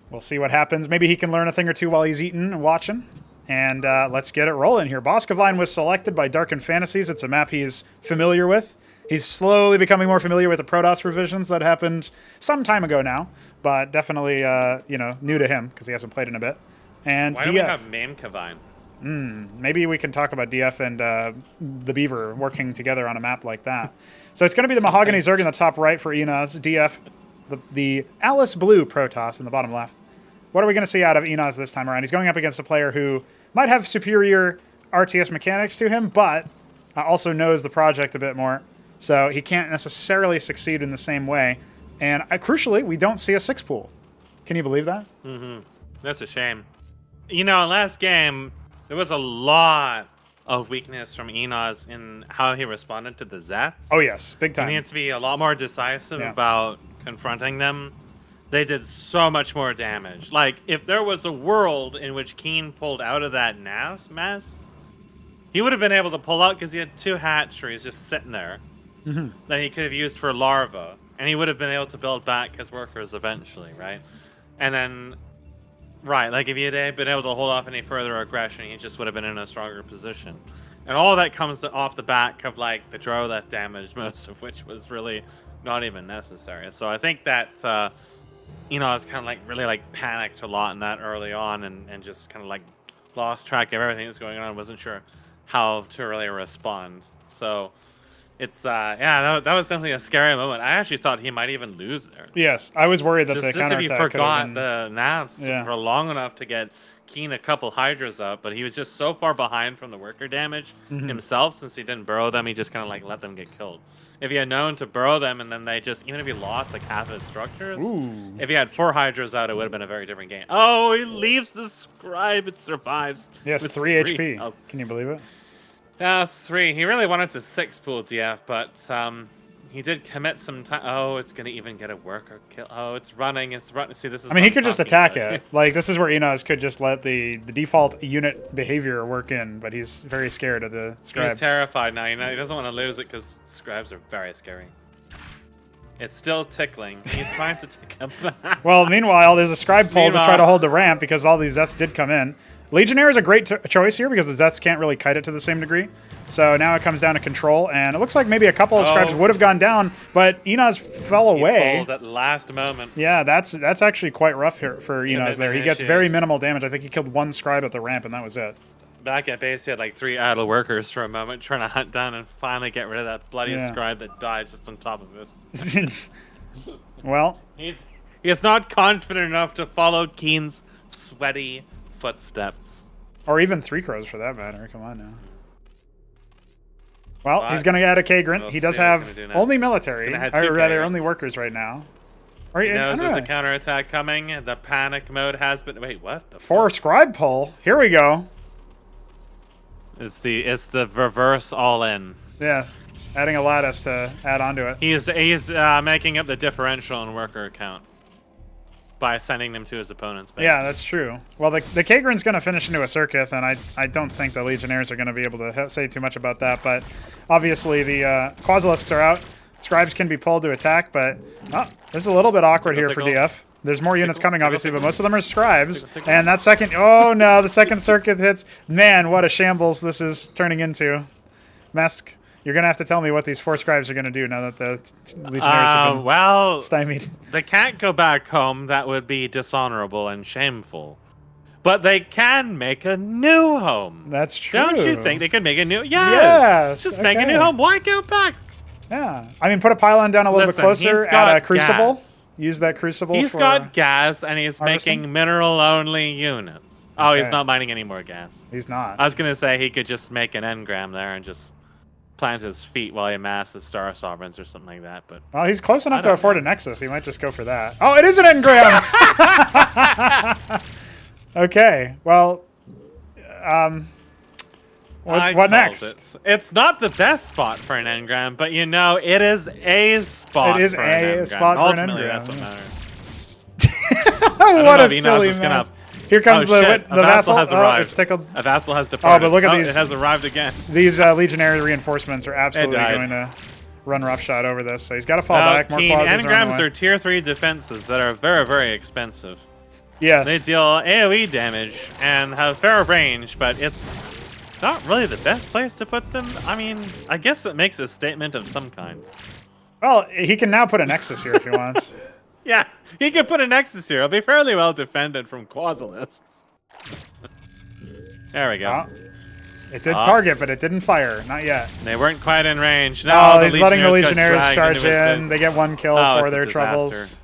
We'll see what happens. Maybe he can learn a thing or two while he's eating and watching. And let's get it rolling here. Boskevine was selected by DarkenedFantasies. It's a map he's familiar with. He's slowly becoming more familiar with the Protoss revisions that happened some time ago now, but definitely, new to him because he hasn't played in a bit. And why DF. do we have Mamekavine? Maybe we can talk about DF and the Beaver working together on a map like that. So it's going to be the Mahogany Zerg in the top right for Enoz. DF, the Alice Blue Protoss in the bottom left. What are we going to see out of Enoz this time around? He's going up against a player who might have superior RTS mechanics to him, but also knows the project a bit more. So he can't necessarily succeed in the same way. And crucially, we don't see a 6-pool. Can you believe that? That's a shame. Last game, there was a lot of weakness from Enoz in how he responded to the Zets. Oh, yes. Big time. He needs to be a lot more decisive about confronting them. They did so much more damage. Like, if there was a world in which Keen pulled out of that Nav mess, he would have been able to pull out because he had 2 hatcheries just sitting there that he could have used for larvae. And he would have been able to build back his workers eventually, right? And then, like if he had been able to hold off any further aggression, he just would have been in a stronger position. And all that comes off the back of, like, the Drolet damage, most of which was really not even necessary. So I think that, I was kind of, really, panicked a lot in that early on and just kind of, lost track of everything that's going on. Wasn't sure how to really respond. So it's that was definitely a scary moment. I actually thought he might even lose there. Yes, I was worried that just the counterattack if he forgot the Navs for long enough to get Keen a couple Hydras up, but he was just so far behind from the worker damage himself, since he didn't burrow them. He just kind of let them get killed. If he had known to burrow them, and then they just, even if he lost half of his structures, if he had 4 Hydras out, it would have been a very different game. Oh, he leaves the scribe. It survives. Yes, 3 HP. Oh. Can you believe it? That's 3. He really wanted to 6-pool DF, but he did commit some time. Oh, it's going to even get a worker kill. Oh, it's running. See, this is. I mean, he could just attack it. This is where Enoz could just let the default unit behavior work in, but he's very scared of the scribe. He's terrified now. He doesn't want to lose it because scribes are very scary. It's still tickling. He's trying to tick him back. Well, meanwhile, there's a scribe pull to try to hold the ramp because all these Zets did come in. Legionnaire is a great choice here because the Zeths can't really kite it to the same degree. So now it comes down to control, and it looks like maybe a couple of scribes would have gone down, but Enoz fell away. He pulled at the last moment. Yeah, that's actually quite rough here for Enoz there. He gets very minimal damage. I think he killed one scribe at the ramp, and that was it. Back at base, he had like 3 idle workers for a moment, trying to hunt down and finally get rid of that bloody scribe that died just on top of this. Well, he is not confident enough to follow Keen's sweaty footsteps. Or even 3 crows for that matter. Come on now. Well, he's going to add a Kagrant. He does have only military, or rather only workers right now. He knows there's a counterattack coming. The panic mode has been... Wait, what? 4 scribe pull. Here we go. It's the reverse all-in. Yeah, adding a lattice to add onto it. He's making up the differential in worker count by sending them to his opponent's base. Yeah, that's true. Well, the Kagrant's going to finish into a Circuith, and I don't think the Legionnaires are going to be able to say too much about that, but obviously the Quasilisks are out. Scribes can be pulled to attack, but this is a little bit awkward here for DF. There's more units coming, obviously, but most of them are scribes. And that second... Oh, no, the second Circuith hits. Man, what a shambles this is turning into. Mask, you're going to have to tell me what these 4 scribes are going to do now that the Legionnaires have been stymied. They can't go back home. That would be dishonorable and shameful. But they can make a new home. That's true. Don't you think they could make a new... Yes! Just make a new home. Why go back? Yeah. I mean, put a pylon down a little bit closer, add a Crucible. Gas. Use that Crucible He's got gas, and he's harvesting? making mineral-only units. Oh, he's not mining any more gas. He's not. I was going to say he could just make an engram there and just plant his feet while he amasses Star Sovereigns or something like that. But well, he's close enough to afford a Nexus. He might just go for that. Oh, it is an engram! Okay, well... What next? It's not the best spot for an engram, but you know, it is a spot. It is a spot for an engram. Ultimately, that's what matters. What a silly man. Here comes the vassal. Has arrived. It's tickled. A vassal has departed. Oh, but look at these. It has arrived again. These legionary reinforcements are absolutely going to run roughshod over this. So he's got to fall back. More clauses engrams are tier 3 defenses that are very, very expensive. Yes. They deal AoE damage and have fair range, but it's not really the best place to put them. I mean, I guess it makes a statement of some kind. Well, he can now put a Nexus here if he wants. Yeah, he can put a Nexus here. It'll be fairly well defended from Quasilisks. There we go. It did target, but it didn't fire. Not yet. They weren't quite in range. No, he's letting the Legionnaires charge in. They get 1 kill for their troubles.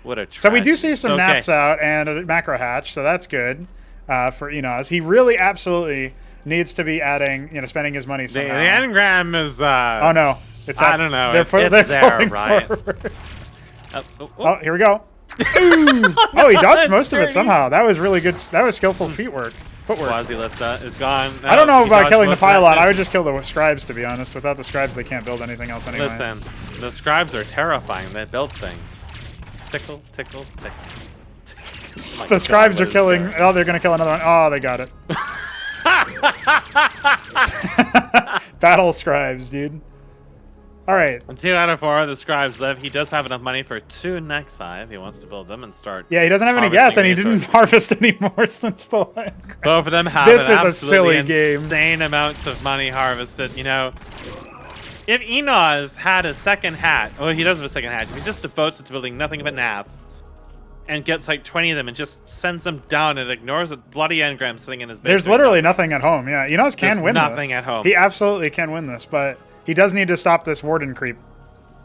What a tragedy. So we do see some Nats out and a macro hatch, so that's good for Enos. He really absolutely needs to be adding, spending his money somehow. The engram is... oh, no. I don't know. They're there, right? Oh, here we go. Oh, he dodged most of it somehow. That was really good. That was skillful footwork. Quasilista is gone. No, I don't know about killing the pylon. I would just kill the scribes, to be honest. Without the scribes, they can't build anything else anyway. Listen, the scribes are terrifying. They build things. Tickle, tickle, tickle. The scribes are killing... Oh, they're going to kill another one. Oh, they got it. Battle scribes, dude. All right. 2 out of 4 of the scribes live. He does have enough money for 2 Nexi if he wants to build them and start. Yeah, he doesn't have any gas, and he didn't harvest anymore since the land. Both of them have this is a silly game. Insane amounts of money harvested. You know, if Enos had a second hat, well, he does have a second hat. If he just devotes it to building nothing but Nats and gets like 20 of them and just sends them down and ignores a bloody engram sitting in his base. There's literally nothing at home. Yeah, Enos can win this. Nothing at home. He absolutely can win this, but he does need to stop this warden creep,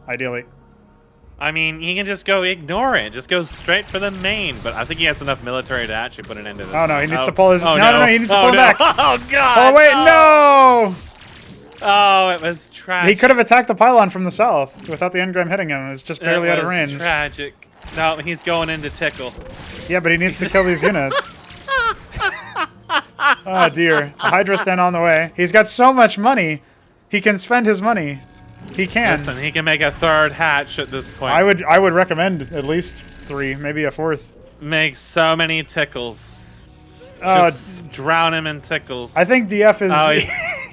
ideally. I mean, he can just go ignore it. Just go straight for the main. But I think he has enough military to actually put an end to this. Oh, no, he needs to pull his... No, he needs to pull back. Oh, God. Oh, wait, no! Oh, it was tragic. He could have attacked the pylon from the south without the engram hitting him. It was just barely out of range. Tragic. No, he's going into tickle. Yeah, but he needs to kill these units. Oh, dear. The Hydra's then on the way. He's got so much money. He can spend his money. He can. Listen, he can make a 3rd hatch at this point. I would recommend at least 3, maybe a 4th. Make so many tickles. Just drown him in tickles. I think DF is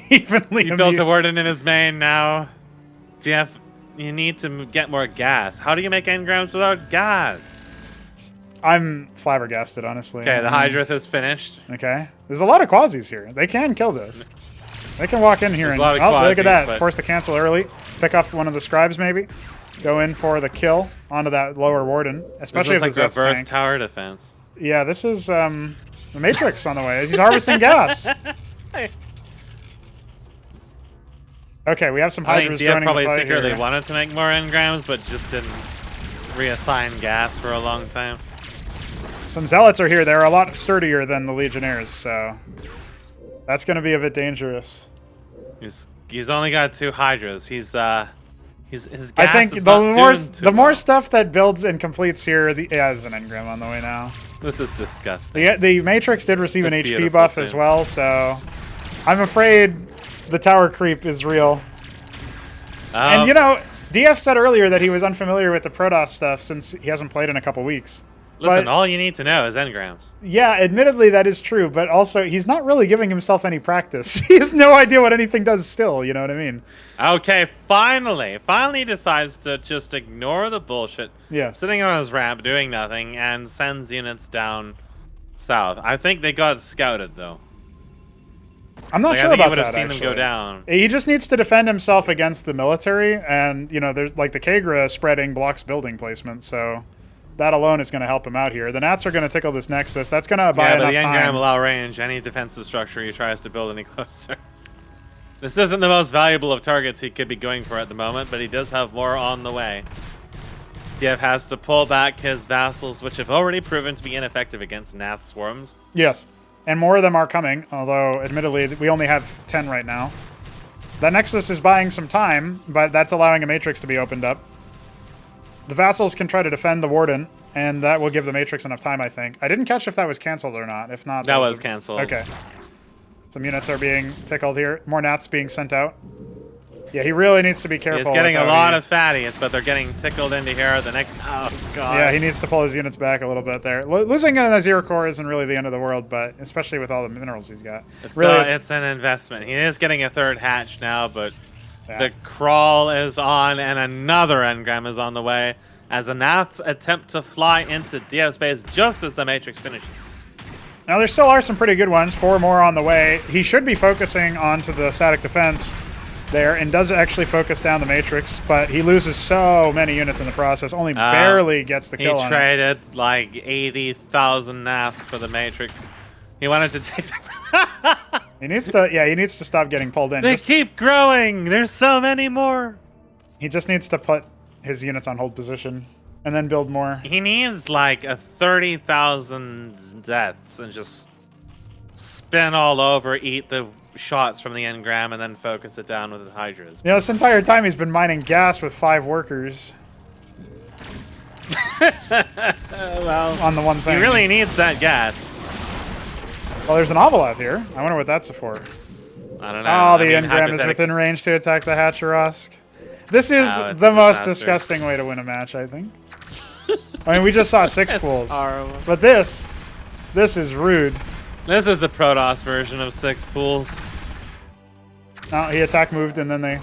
evenly He built a warden in his main now. DF, you need to get more gas. How do you make engrams without gas? I'm flabbergasted, honestly. Okay, the Hydrith is finished. Okay. There's a lot of quasis here. They can kill this. They can walk in here There's and... a lot of Oh, look at quasis, that. Force the cancel early. Pick off one of the scribes, maybe. Go in for the kill onto that lower warden. Especially if like it's like reverse tank. tower defense. Yeah, this is the Matrix on the way. He's harvesting gas. Okay, we have some I think Hydras DF joining probably the fight secretly here. wanted to make more engrams, but just didn't reassign gas for a long time. Some Zealots are here. They're a lot sturdier than the Legionnaires, so that's going to be a bit dangerous. He's only got 2 Hydras. His gas I think is the more stuff that builds and completes here, there's an engram on the way now. This is disgusting. The Matrix did receive an That's HP beautiful, buff too. as well, so I'm afraid the tower creep is real. And you know, DF said earlier that he was unfamiliar with the Protoss stuff since he hasn't played in a couple weeks. Listen, But, all you need to know is engrams. yeah, admittedly that is true, but also he's not really giving himself any practice. He has no idea what anything does still, you know what I mean? Okay, finally he decides to just ignore the bullshit. Yeah. Sitting on his ramp doing nothing and sends units down south. I think they got scouted though. I'm not Like, sure I think about you would have that, seen them go actually. down. He just needs to defend himself against the military, and, you know, there's like the Kagra spreading blocks building placement, so that alone is going to help him out here. The Nats are going to tickle this Nexus. That's going to buy Yeah, but enough the engram time. will outrange any defensive structure he tries to build any closer. This isn't the most valuable of targets he could be going for at the moment, but he does have more on the way. Diev has to pull back his vassals, which have already proven to be ineffective against Nath swarms. Yes, and more of them are coming, although admittedly we only have 10 right now. That Nexus is buying some time, but that's allowing a Matrix to be opened up. The vassals can try to defend the Warden, and that will give the Matrix enough time, I think. I didn't catch if that was canceled or not. If not, That was canceled. Okay. Some units are being tickled here. More Nats being sent out. Yeah, he really needs to be careful. He's getting a with how lot he- of fatties, but they're getting tickled into here. The next... Oh, God. Yeah, he needs to pull his units back a little bit there. Losing an Azir core isn't really the end of the world, but especially with all the minerals he's got. It's an investment. He is getting a 3rd hatch now, but the crawl is on, and another engram is on the way as the Naths attempt to fly into DF space just as the Matrix finishes. Now, there still are some pretty good ones. 4 more on the way. He should be focusing onto the static defense there and does actually focus down the Matrix, but he loses so many units in the process. Only barely gets the kill on it. He traded like 80,000 Naths for the Matrix. He wanted to take them. He needs to stop getting pulled in. They keep growing. There's so many more. He just needs to put his units on hold position and then build more. He needs like a 30,000 deaths and just spin all over, eat the shots from the engram, and then focus it down with the Hydras. You know, this entire time he's been mining gas with 5 workers. Well, on the one thing. He really needs that gas. Well, there's an Oveleth here. I wonder what that's for. I don't know. Oh, the engram is within range to attack the Hatcherosk. This is the most disgusting way to win a match, I think. I mean, we just saw 6 pools. Horrible. But this is rude. This is the Protoss version of 6 pools. No, he attack moved and then they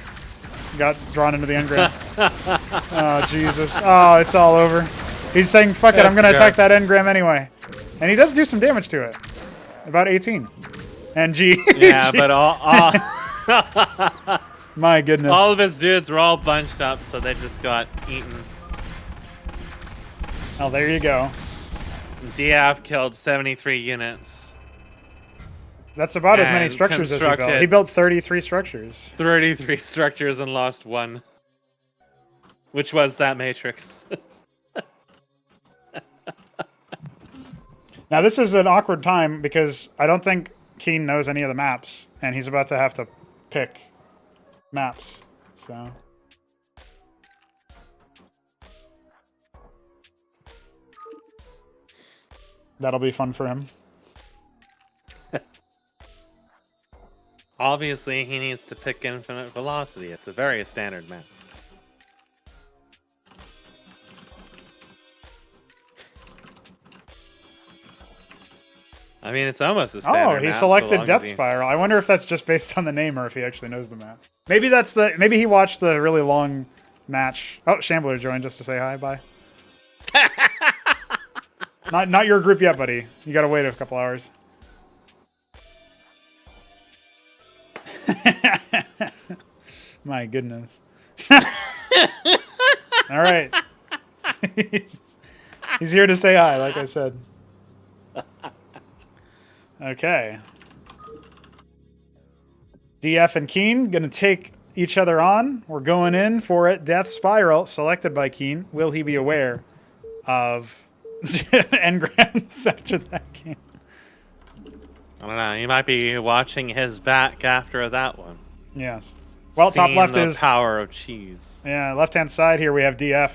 got drawn into the engram. Oh, Jesus. Oh, it's all over. He's saying, fuck it, I'm going to attack that engram anyway. And he does do some damage to it. About 18. And G. Yeah, G. but all My goodness. all of his dudes were all bunched up, so they just got eaten. Oh, there you go. DF killed 73 units. That's about as many And structures as he built. constructed- He built 33 structures. 33 structures and lost 1. Which was that Matrix. Now, this is an awkward time because I don't think Keen knows any of the maps, and he's about to have to pick maps. So that'll be fun for him. Obviously, he needs to pick Infinite Velocity. It's a very standard map. I mean, it's almost a standard map. Oh, he so selected long Death as he- Spiral. I wonder if that's just based on the name or if he actually knows the map. Maybe that's the. Maybe he watched the really long match. Oh, Shambler joined just to say hi. Bye. Not your group yet, buddy. You gotta wait a couple hours. My goodness. All right. He's here to say hi, like I said. Okay. DF and Keen gonna take each other on. We're going in for it. Death Spiral, selected by Keen. Will he be aware of engrams after that game? I don't know. He might be watching his back after that one. Yes. Well, top Seeing left the is power of cheese. yeah. Left-hand side here we have DF.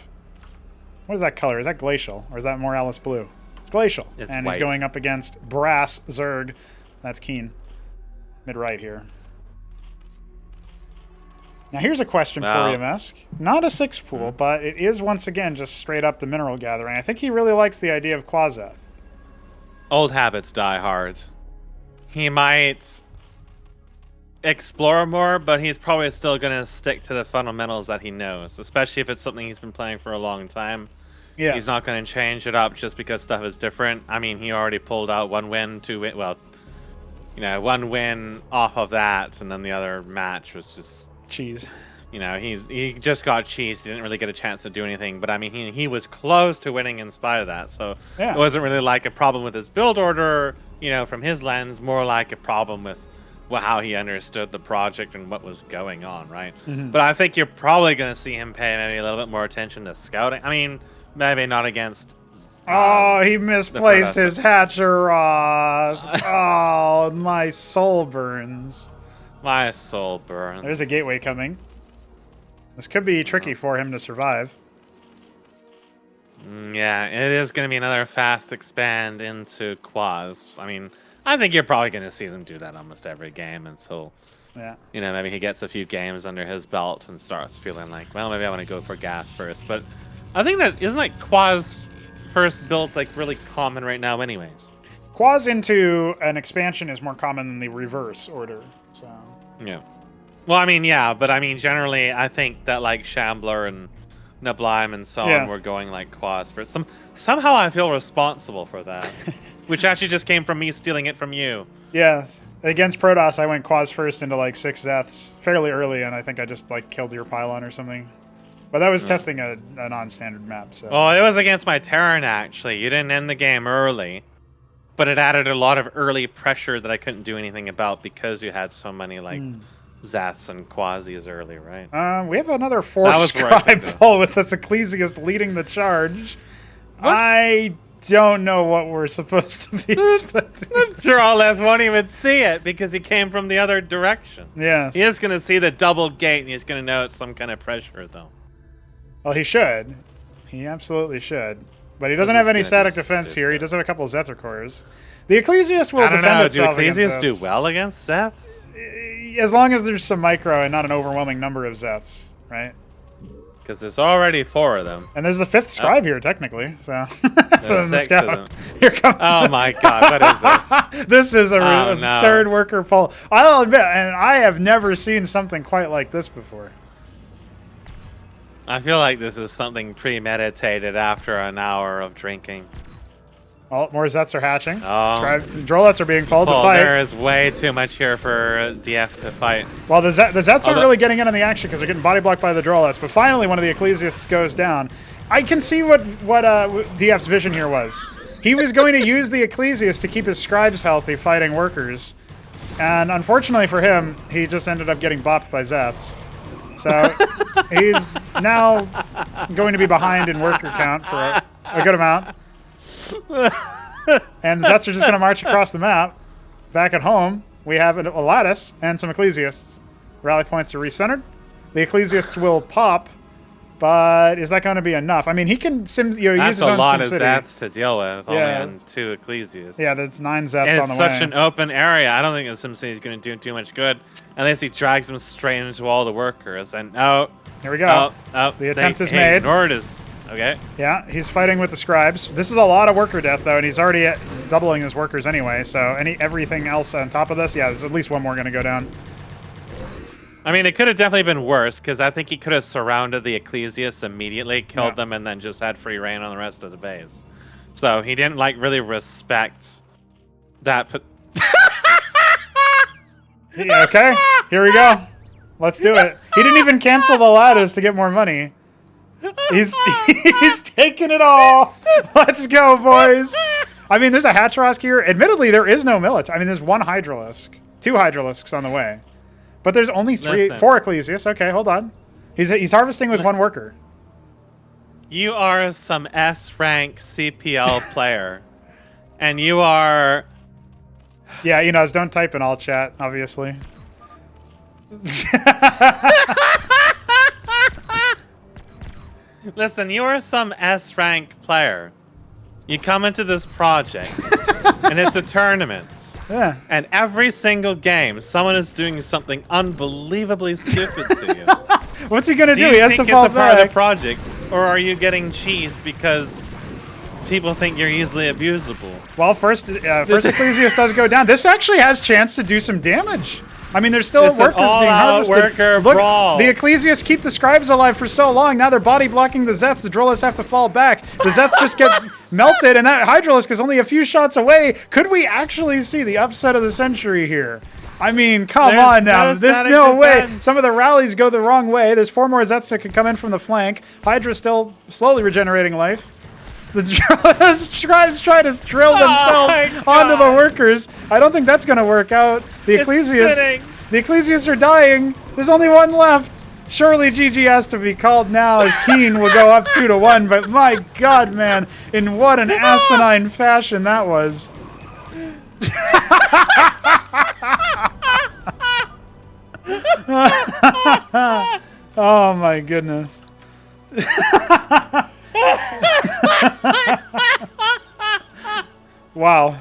What is that color? Is that glacial or is that more Alice blue? It's glacial, It's and white. he's going up against Brass Zerg. That's Keen. Mid-right here. Now here's a question for you, Mesk. Not a 6 pool, but it is once again just straight up the mineral gathering. I think he really likes the idea of Quaseth. Old habits die hard. He might explore more, but he's probably still going to stick to the fundamentals that he knows, especially if it's something he's been playing for a long time. Yeah. He's not going to change it up just because stuff is different. I mean, he already pulled out 1 win, 2 win. Well, 1 win off of that, and then the other match was just cheese. He just got cheese. He didn't really get a chance to do anything. But I mean, he was close to winning in spite of that. So yeah. It wasn't really like a problem with his build order, from his lens. More like a problem with how he understood the project and what was going on, right? Mm-hmm. But I think you're probably going to see him pay maybe a little bit more attention to scouting. I mean, maybe not against. Oh, he misplaced his Hatcher Ross. Oh, my soul burns. My soul burns. There's a gateway coming. This could be tricky for him to survive. Yeah, it is going to be another fast expand into Quaz. I mean, I think you're probably going to see them do that almost every game until, maybe he gets a few games under his belt and starts feeling like, well, maybe I want to go for gas first. But I think that isn't like Quaz first build's like really common right now anyways. Quaz into an expansion is more common than the reverse order. So yeah. Well, I mean, yeah, but I mean, generally, I think that like Shambler and Nablime and so on were going like Quaz first. Somehow I feel responsible for that, which actually just came from me stealing it from you. Yes. Against Protoss, I went Quaz first into like 6 Zeths fairly early, and I think I just like killed your pylon or something. But that was testing a non-standard map. So. Oh, it was against my Terran, actually. You didn't end the game early, but it added a lot of early pressure that I couldn't do anything about because you had so many like Zats and Quasis early, right? We have another 4 scribe full with this Ecclesiast leading the charge. What? I don't know what we're supposed to be expecting. The draw left won't even see it because he came from the other direction. Yes. He is going to see the double gate and he's going to know it's some kind of pressure, though. Well, he should. He absolutely should. But he doesn't have any static defense here. He does have a couple of Zethar cores. The Ecclesiast will defend itself. Do Ecclesiasts do well against Zeths? As long as there's some micro and not an overwhelming number of Zeths, right? Because there's already 4 of them. And there's the 5th scribe here, technically. So there's 6 of them. Here comes. Oh my God! What is this? This is an absurd worker pull. I'll admit, and I have never seen something quite like this before. I feel like this is something premeditated after an hour of drinking. Oh, more Zets are hatching. Oh. Drolets are being pulled to fight. There is way too much here for DF to fight. Well, the Zets aren't really getting in on the action because they're getting body blocked by the Drolets. But finally, one of the Ecclesiasts goes down. I can see what DF's vision here was. He was going to use the Ecclesiast to keep his scribes healthy fighting workers. And unfortunately for him, he just ended up getting bopped by Zets. So he's now going to be behind in worker count for a good amount. And the Zets are just going to march across the map. Back at home, we have a lattice and some Ecclesiasts. Rally points are recentered. The Ecclesiasts will pop, but is that going to be enough? I mean, he can use his own SimCity. That's a lot of Zets to deal with, only on 2 Ecclesiasts. Yeah, there's 9 Zets and on the way. It's such an open area. I don't think the SimCity is going to do too much good unless he drags them straight into all the workers. And here we go. The attempt is made. Ignored his. Okay. Yeah, he's fighting with the scribes. This is a lot of worker death, though, and he's already doubling his workers anyway. So everything else on top of this, there's at least 1 more going to go down. I mean, it could have definitely been worse, because I think he could have surrounded the Ecclesiasts immediately, killed them, and then just had free reign on the rest of the base. So he didn't like really respect that. Yeah, okay, here we go. Let's do it. He didn't even cancel the lattice to get more money. He's taking it all. Let's go, boys. I mean, there's a Hatchrosk here. Admittedly, there is no military. I mean, there's one Hydralisk. 2 Hydralisks on the way. But there's only 4 Ecclesias. Okay, hold on. He's harvesting with 1 worker. You are some S-rank CPL player. And you are... Yeah, Enos, don't type in all chat, obviously. Listen, you are some S-rank player. You come into this project, and it's a tournament. Yeah. And every single game, someone is doing something unbelievably stupid to you. What's he gonna do? Do He you has think to fall it's a part back. of the project, or are you getting cheesed because people think you're easily abusable? Well, first Ecclesias does go down. This actually has chance to do some damage. I mean, there's still It's workers an being all-out harvested. worker Look, brawl. the Ecclesias keep the Scribes alive for so long. Now they're body blocking the Zets. The Drollists have to fall back. The Zets just get melted, and that Hydralisk is only a few shots away. Could we actually see the upset of the century here? I mean, come on now. There's no way. Some of the rallies go the wrong way. There's 4 more Zets that could come in from the flank. Hydra's still slowly regenerating life. The Scribes try to drill themselves onto the workers. I don't think that's going to work out. The Ecclesias are dying. There's only 1 left. Surely GG has to be called now as Keen will go up 2-1. But my God, man, in what an asinine fashion that was. Oh my goodness. Wow.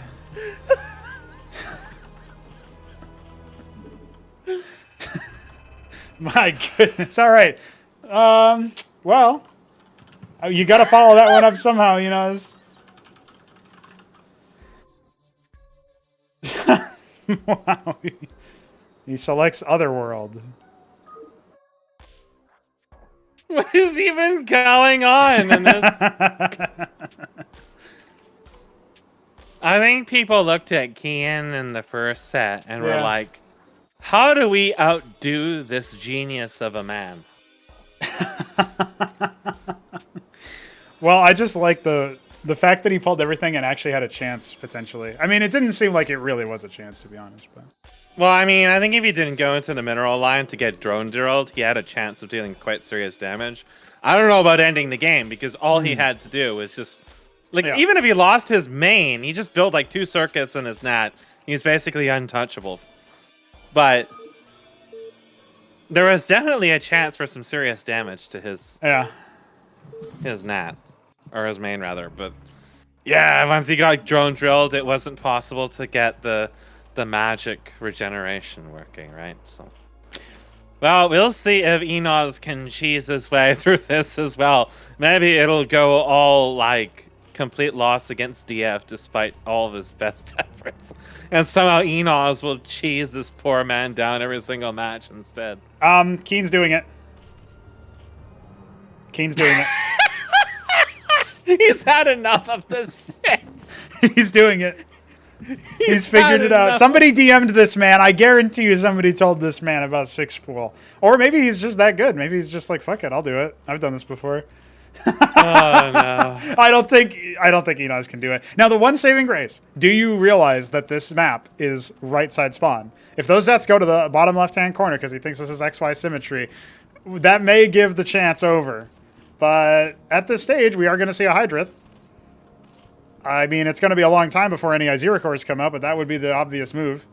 My goodness. All right. Well, you got to follow that one up somehow, you know. Wow. He selects Otherworld. What is even going on in this? I think people looked at Kian in the first set and were like, how do we outdo this genius of a man? Well, I just like the fact that he pulled everything and actually had a chance, potentially. I mean, it didn't seem like it really was a chance, to be honest. But well, I mean, I think if he didn't go into the mineral line to get drone drilled, he had a chance of dealing quite serious damage. I don't know about ending the game, because all he had to do was just... Like, even if he lost his main, he just built like 2 circuits in his NAT. He's basically untouchable. But there was definitely a chance for some serious damage to his NAT. Or his main, rather. But yeah, once he got drone drilled, it wasn't possible to get the magic regeneration working, right? So, well, we'll see if Enos can cheese his way through this as well. Maybe it'll go all, like, complete loss against DF despite all of his best efforts. And somehow Enos will cheese this poor man down every single match instead. Keen's doing it. Keen's doing it. He's had enough of this shit. He's doing it. He's figured it out. Somebody DM'd this man. I guarantee you somebody told this man about 6-pool. Or maybe he's just that good. Maybe he's just like, fuck it, I'll do it. I've done this before. Oh no. I don't think Enos can do it. Now, the one saving grace, do you realize that this map is right side spawn? If those Zets go to the bottom left-hand corner because he thinks this is XY symmetry, that may give the chance over. But at this stage, we are going to see a Hydrith. I mean, it's going to be a long time before any Iziricors come out, but that would be the obvious move.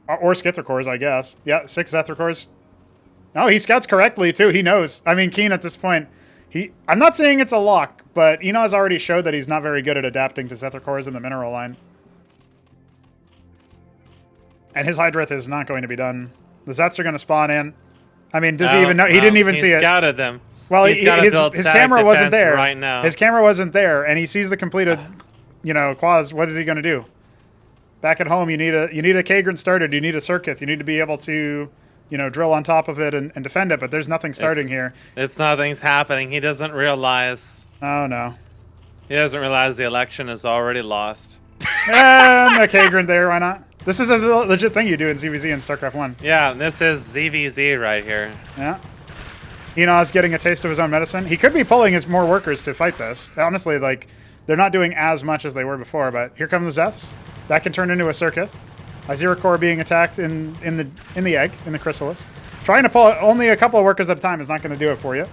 Or Skithricors, I guess. Yeah, 6 Zethicors. No, he scouts correctly, too. He knows. I mean, Keen at this point, I'm not saying it's a lock, but Enos already showed that he's not very good at adapting to Zethicors in the mineral line. And his Hydrith is not going to be done. The Zets are going to spawn in. I mean, does he even know? He didn't even see it. He scouted them. Well, his camera wasn't there. Right now. His camera wasn't there, and he sees the completed, quads. What is he going to do? Back at home, you need a Kagran started. You need a Circuit. You need to be able to, drill on top of it and defend it. But there's nothing starting here. Nothing's happening. He doesn't realize. Oh no. He doesn't realize the election is already lost. And a Kagran there, why not? This is a legit thing you do in ZVZ and StarCraft 1. Yeah, this is ZVZ right here. Yeah. Enoz getting a taste of his own medicine. He could be pulling his more workers to fight this. Honestly, like, they're not doing as much as they were before, but here come the Zeths. That can turn into a circuit. Zero Core being attacked in the egg, in the chrysalis. Trying to pull only a couple of workers at a time is not going to do it for you.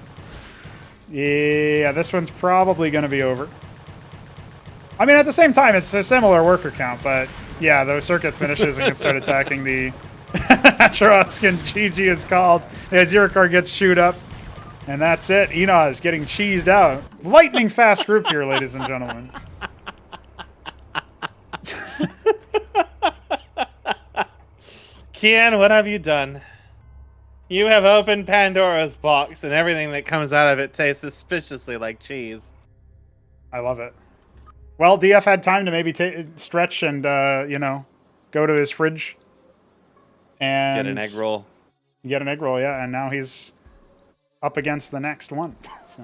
Yeah, this one's probably going to be over. I mean, at the same time, it's a similar worker count, but yeah, those circuit finishes and can start attacking the Atroskin. GG is called. Yeah, Zero Core gets chewed up, and that's it. Enoz getting cheesed out. Lightning fast group here, ladies and gentlemen. Kian, what have you done? You have opened Pandora's box, and everything that comes out of it tastes suspiciously like cheese. I love it. Well, DF had time to maybe stretch and, you know, go to his fridge. And get an egg roll. Get an egg roll, yeah. And now he's up against the next one. So.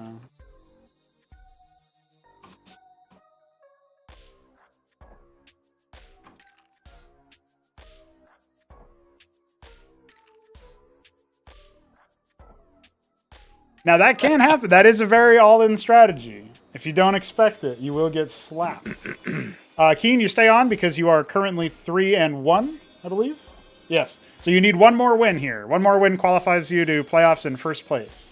Now that can happen. That is a very all-in strategy. If you don't expect it, you will get slapped. Keen, you stay on because you are currently 3-1, I believe. Yes. So you need one more win here. One more win qualifies you to playoffs in first place.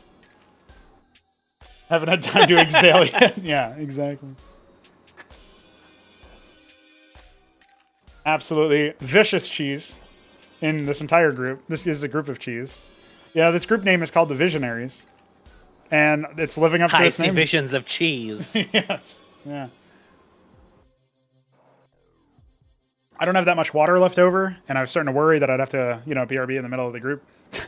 Haven't had time to exhale yet. Yeah, exactly. Absolutely vicious cheese in this entire group. This is a group of cheese. Yeah, this group name is called the Visionaries. And it's living up to its name. Visions of cheese. Yes. Yeah. I don't have that much water left over, and I was starting to worry that I'd have to, you know, BRB in the middle of the group.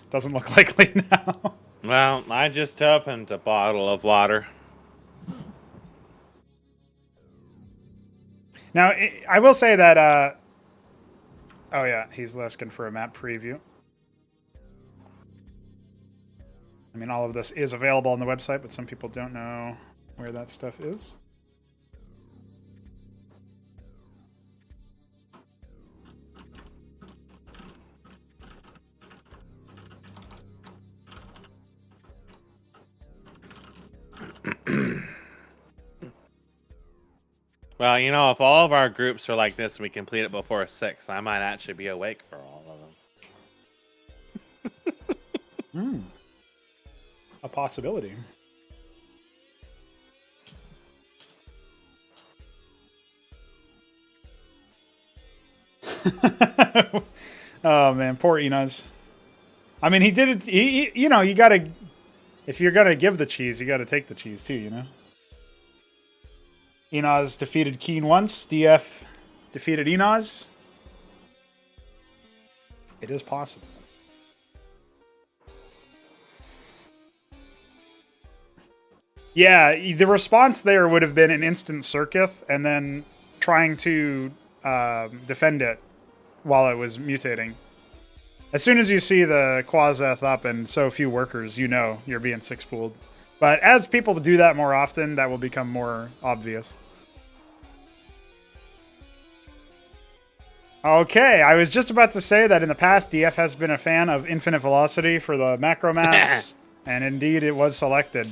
Doesn't look likely now. Well, I just opened a bottle of water. Now, I will say that, oh yeah, he's asking for a map preview. I mean, all of this is available on the website, but some people don't know where that stuff is. Well, you know, if all of our groups are like this and we complete it before 6, I might actually be awake for all of them. A possibility. Oh man, poor Enoz. I mean, he did it. You know, you gotta. If you're gonna give the cheese, you gotta take the cheese too. You know. Enoz defeated Keen once. DF defeated Enoz. It is possible. Yeah, the response there would have been an instant Circuith and then trying to defend it while it was mutating. As soon as you see the Quazeth up and so few workers, you know you're being six-pooled. But as people do that more often, that will become more obvious. Okay, I was just about to say that in the past, DF has been a fan of infinite velocity for the macro maps, and indeed it was selected.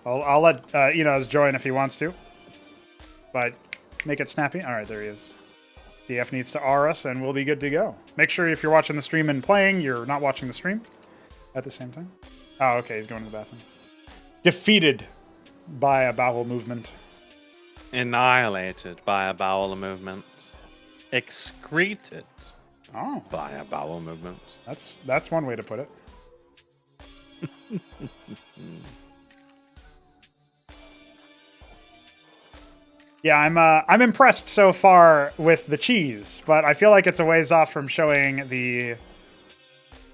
I'll let Enoz join if he wants to, but make it snappy. All right, there he is. DF needs to R us, and we'll be good to go. Make sure if you're watching the stream and playing, you're not watching the stream at the same time. Oh, okay, he's going to the bathroom. Defeated by a bowel movement. Annihilated by a bowel movement. Excreted by a bowel movement. That's one way to put it. Yeah, I'm impressed so far with the cheese, but I feel like it's a ways off from showing the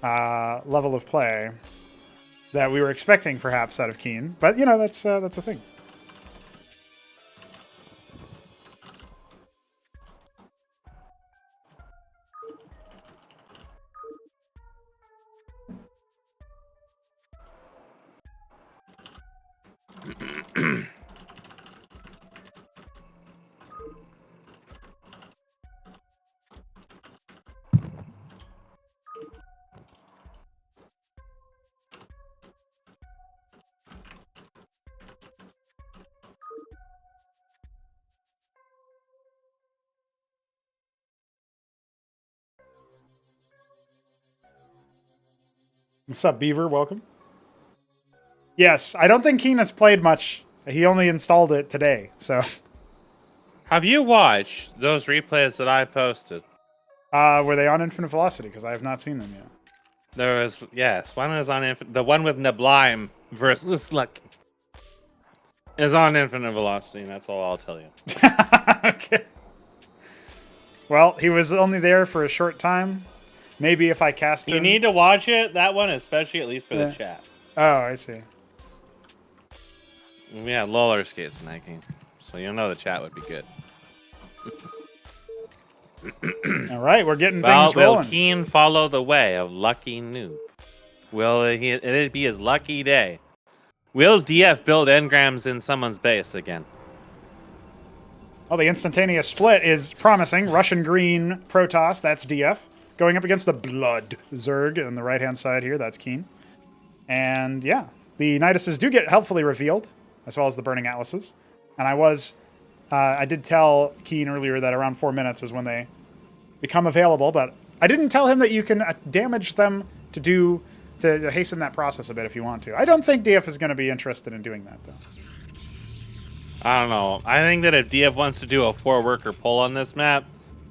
level of play that we were expecting, perhaps, out of Keen. But you know, that's a thing. What's up, Beaver? Welcome. Yes, I don't think Keen has played much. He only installed it today, so. Have you watched those replays that I posted? Were they on Infinite Velocity? Because I have not seen them yet. There was, yes, one was on the one with Neblime versus Lucky is on Infinite Velocity, and that's all I'll tell you. Okay. Well, he was only there for a short time. Maybe if I cast him. You need to watch it, that one, especially at least for the chat. Oh, I see. We had roller skates in that game, so you'll know the chat would be good. All right, we're getting things rolling. Will Keen follow the way of Lucky Noob? Will it be his lucky day? Will DF build engrams in someone's base again? Well, the instantaneous split is promising. Russian green Protoss, that's DF. Going up against the Blood Zerg on the right-hand side here, that's Keen. And yeah, the Niduses do get helpfully revealed, as well as the Burning Atlases. And I did tell Keen earlier that around 4 minutes is when they become available, but I didn't tell him that you can damage them to hasten that process a bit if you want to. I don't think DF is going to be interested in doing that, though. I don't know. I think that if DF wants to do a 4-worker pull on this map,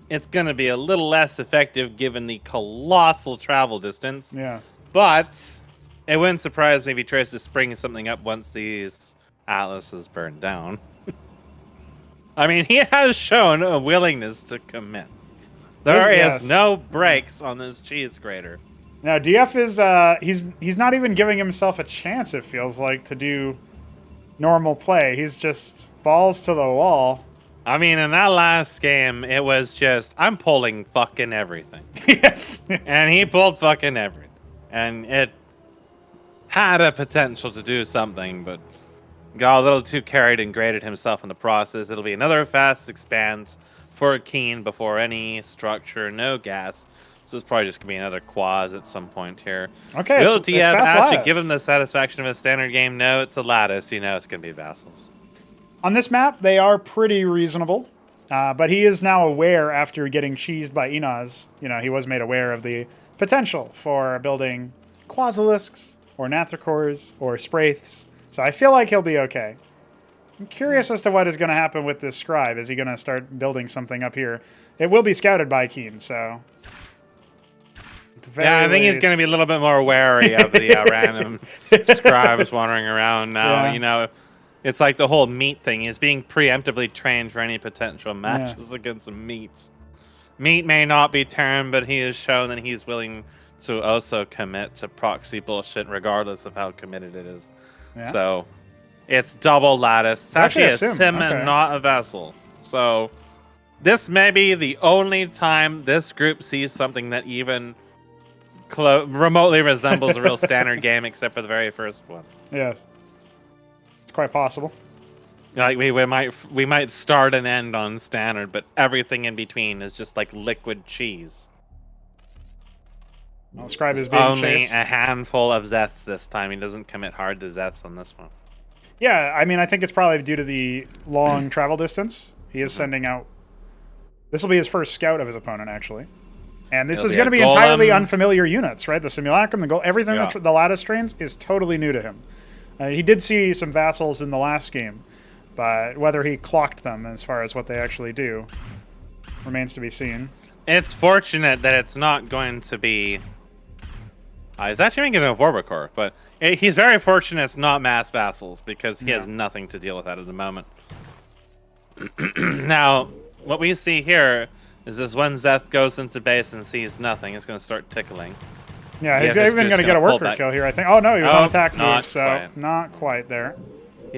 it's going to be a little less effective given the colossal travel distance. Yeah. But it wouldn't surprise me if he tries to spring something up once these Atlases burn down. I mean, he has shown a willingness to commit. There is no brakes on this cheese grater. Now, DF is, he's not even giving himself a chance, it feels like, to do normal play. He's just balls to the wall. I mean, in that last game, it was just, I'm pulling fucking everything. Yes. And he pulled fucking everything. And it had a potential to do something, but got a little too carried and graded himself in the process. It'll be another fast expanse for Keen before any structure, no gas. So it's probably just going to be another quaz at some point here. Okay, Will DF actually lattice. give him the satisfaction of a standard game? No, it's a lattice. You know it's going to be vassals. On this map, they are pretty reasonable. But he is now aware after getting cheesed by Enoz. You know, he was made aware of the potential for building Quasilisks or Nathrakors or Spraiths. So I feel like he'll be okay. I'm curious as to what is going to happen with this scribe. Is he going to start building something up here? It will be scouted by Keen, so... Yeah, I think he's going to be a little bit more wary of the random scribes wandering around now. Yeah. You know, it's like the whole meat thing. He's being preemptively trained for any potential matches against some meats. Meat may not be turned, but he has shown that he's willing to also commit to proxy bullshit regardless of how committed it is. Yeah. So, it's double lattice. It's actually a sim and not a vessel. So, this may be the only time this group sees something that even remotely resembles a real standard game, except for the very first one. Yes, it's quite possible. Like we might start and end on standard, but everything in between is just like liquid cheese. Well, Scribe is being only chased. A handful of Zeths this time. He doesn't commit hard to Zeths on this one. Yeah, I mean, I think it's probably due to the long travel distance. He is sending out. This will be his first scout of his opponent, actually. And this is going to be entirely unfamiliar units, right? The Simulacrum, the Goal, everything that the Lattice trains is totally new to him. He did see some vassals in the last game, but whether he clocked them as far as what they actually do remains to be seen. It's fortunate that it's not going to be... he's actually making a Vorbacore, but he's very fortunate it's not mass vassals because he has nothing to deal with that at the moment. Now, what we see here is this when Zeth goes into base and sees nothing, it's going to start tickling. Yeah, he's even going to get a worker kill here, I think. Oh, no, he was on attack move, so not quite there.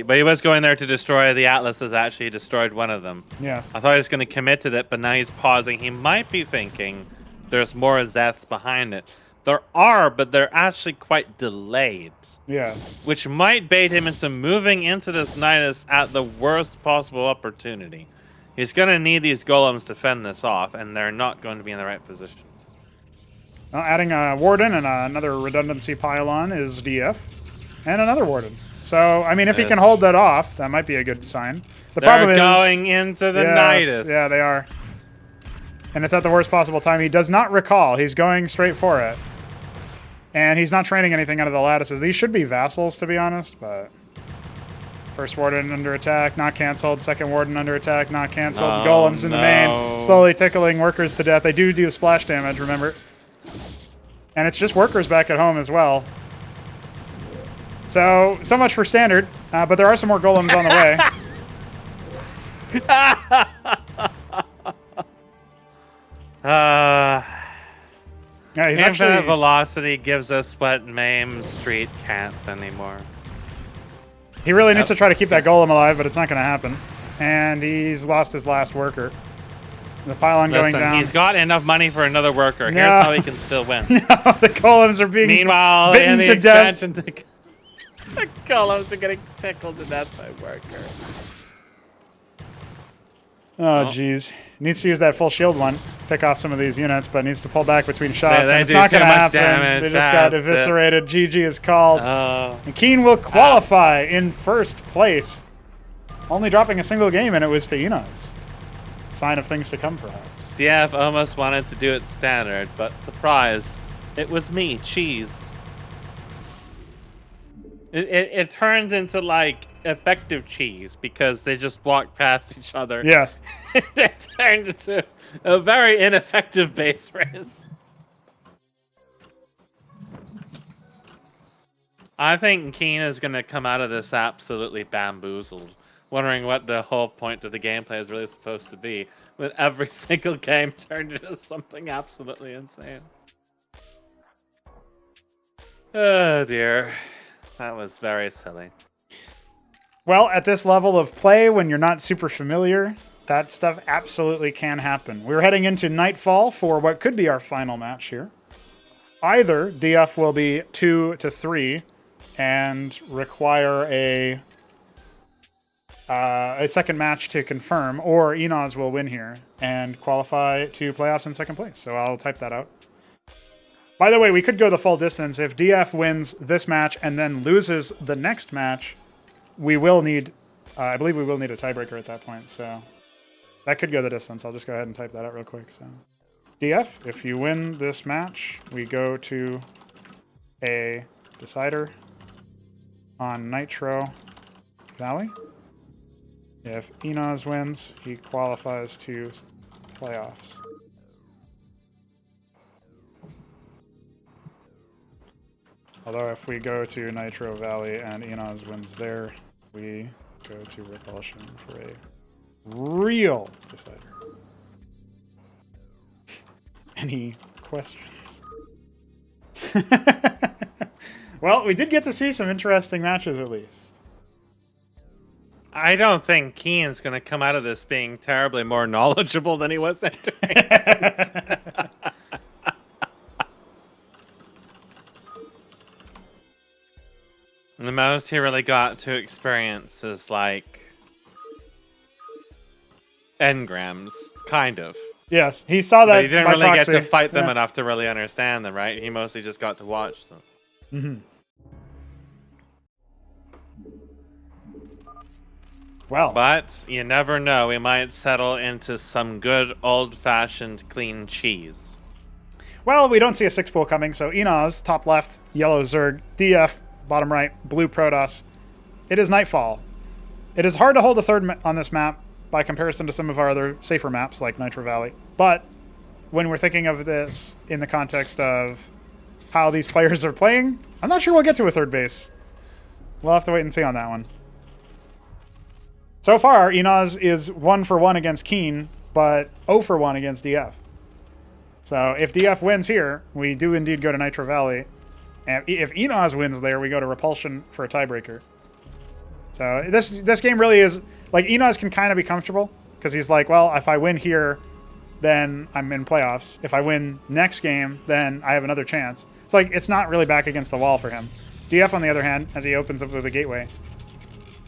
But he was going there to destroy the Atlases, actually destroyed one of them. Yes. I thought he was going to commit to that, but now he's pausing. He might be thinking there's more Zeths behind it. There are, but they're actually quite delayed. Yes. Which might bait him into moving into this Nidus at the worst possible opportunity. He's going to need these golems to fend this off, and they're not going to be in the right position. Well, adding a Warden and another redundancy pylon is DF. And another Warden. So, I mean, if he can hold that off, that might be a good sign. The problem is... They're going into the Nidus. Yeah, they are. And it's at the worst possible time. He does not recall. He's going straight for it. And he's not training anything out of the lattices. These should be vassals, to be honest, but... First Warden under attack, not cancelled. Second Warden under attack, not cancelled. Oh, Golems in the main, slowly tickling workers to death. They do splash damage, remember. And it's just workers back at home as well. So much for standard, but there are some more golems on the way. Yeah, he's Infinite velocity gives us what MAME Street can't anymore. He really needs to try to keep that golem alive, but it's not going to happen. And he's lost his last worker. The pylon going down. He's got enough money for another worker. Here's how he can still win. No, the golems are being bitten to death. The golems are getting tickled to death by worker. Oh, jeez. Needs to use that full shield one. Pick off some of these units, but needs to pull back between shots. And it's not going to happen. They just got eviscerated. GG is called. And Keen will qualify in first place. Only dropping a single game, and it was to Enos. Sign of things to come, perhaps. DF almost wanted to do it standard, but surprise, it was me, Cheese. It turned into, like, effective cheese because they just walked past each other. Yes. It turned into a very ineffective base race. I think Keen is going to come out of this absolutely bamboozled, wondering what the whole point of the gameplay is really supposed to be, with every single game turned into something absolutely insane. Oh dear. That was very silly. Well, at this level of play, when you're not super familiar, that stuff absolutely can happen. We're heading into Nightfall for what could be our final match here. Either DF will be 2-3 and require a second match to confirm, or Enos will win here and qualify to playoffs in second place. So I'll type that out. By the way, we could go the full distance. If DF wins this match and then loses the next match, we will need, I believe we will need a tiebreaker at that point. So that could go the distance. I'll just go ahead and type that out real quick. So DF, if you win this match, we go to a decider on Nitro Valley. If Enos wins, he qualifies to playoffs. Although if we go to Nitro Valley and Enos wins there, we go to Repulsion for a real decider. Any questions? Well, we did get to see some interesting matches at least. I don't think Keen's going to come out of this being terribly more knowledgeable than he was entering. The most he really got to experience is like engrams, kind of. Yes, he saw that. But he didn't really proxy. get to fight them enough to really understand them, right? He mostly just got to watch them. Mm-hmm. Well, but you never know. We might settle into some good old-fashioned clean cheese. Well, we don't see a 6-pool coming, so Enos, top left, yellow Zerg, DF, bottom right, blue Protoss. It is Nightfall. It is hard to hold a third on this map by comparison to some of our other safer maps like Nitro Valley. But when we're thinking of this in the context of how these players are playing, I'm not sure we'll get to a third base. We'll have to wait and see on that one. So far, Enos is 1-for-1 against Keen, but 0-for-1 against DF. So if DF wins here, we do indeed go to Nitro Valley. And if Enos wins there, we go to Repulsion for a tiebreaker. So this game really is... Like, Enos can kind of be comfortable, because he's like, well, if I win here, then I'm in playoffs. If I win next game, then I have another chance. It's like, it's not really back against the wall for him. DF, on the other hand, as he opens up with the gateway,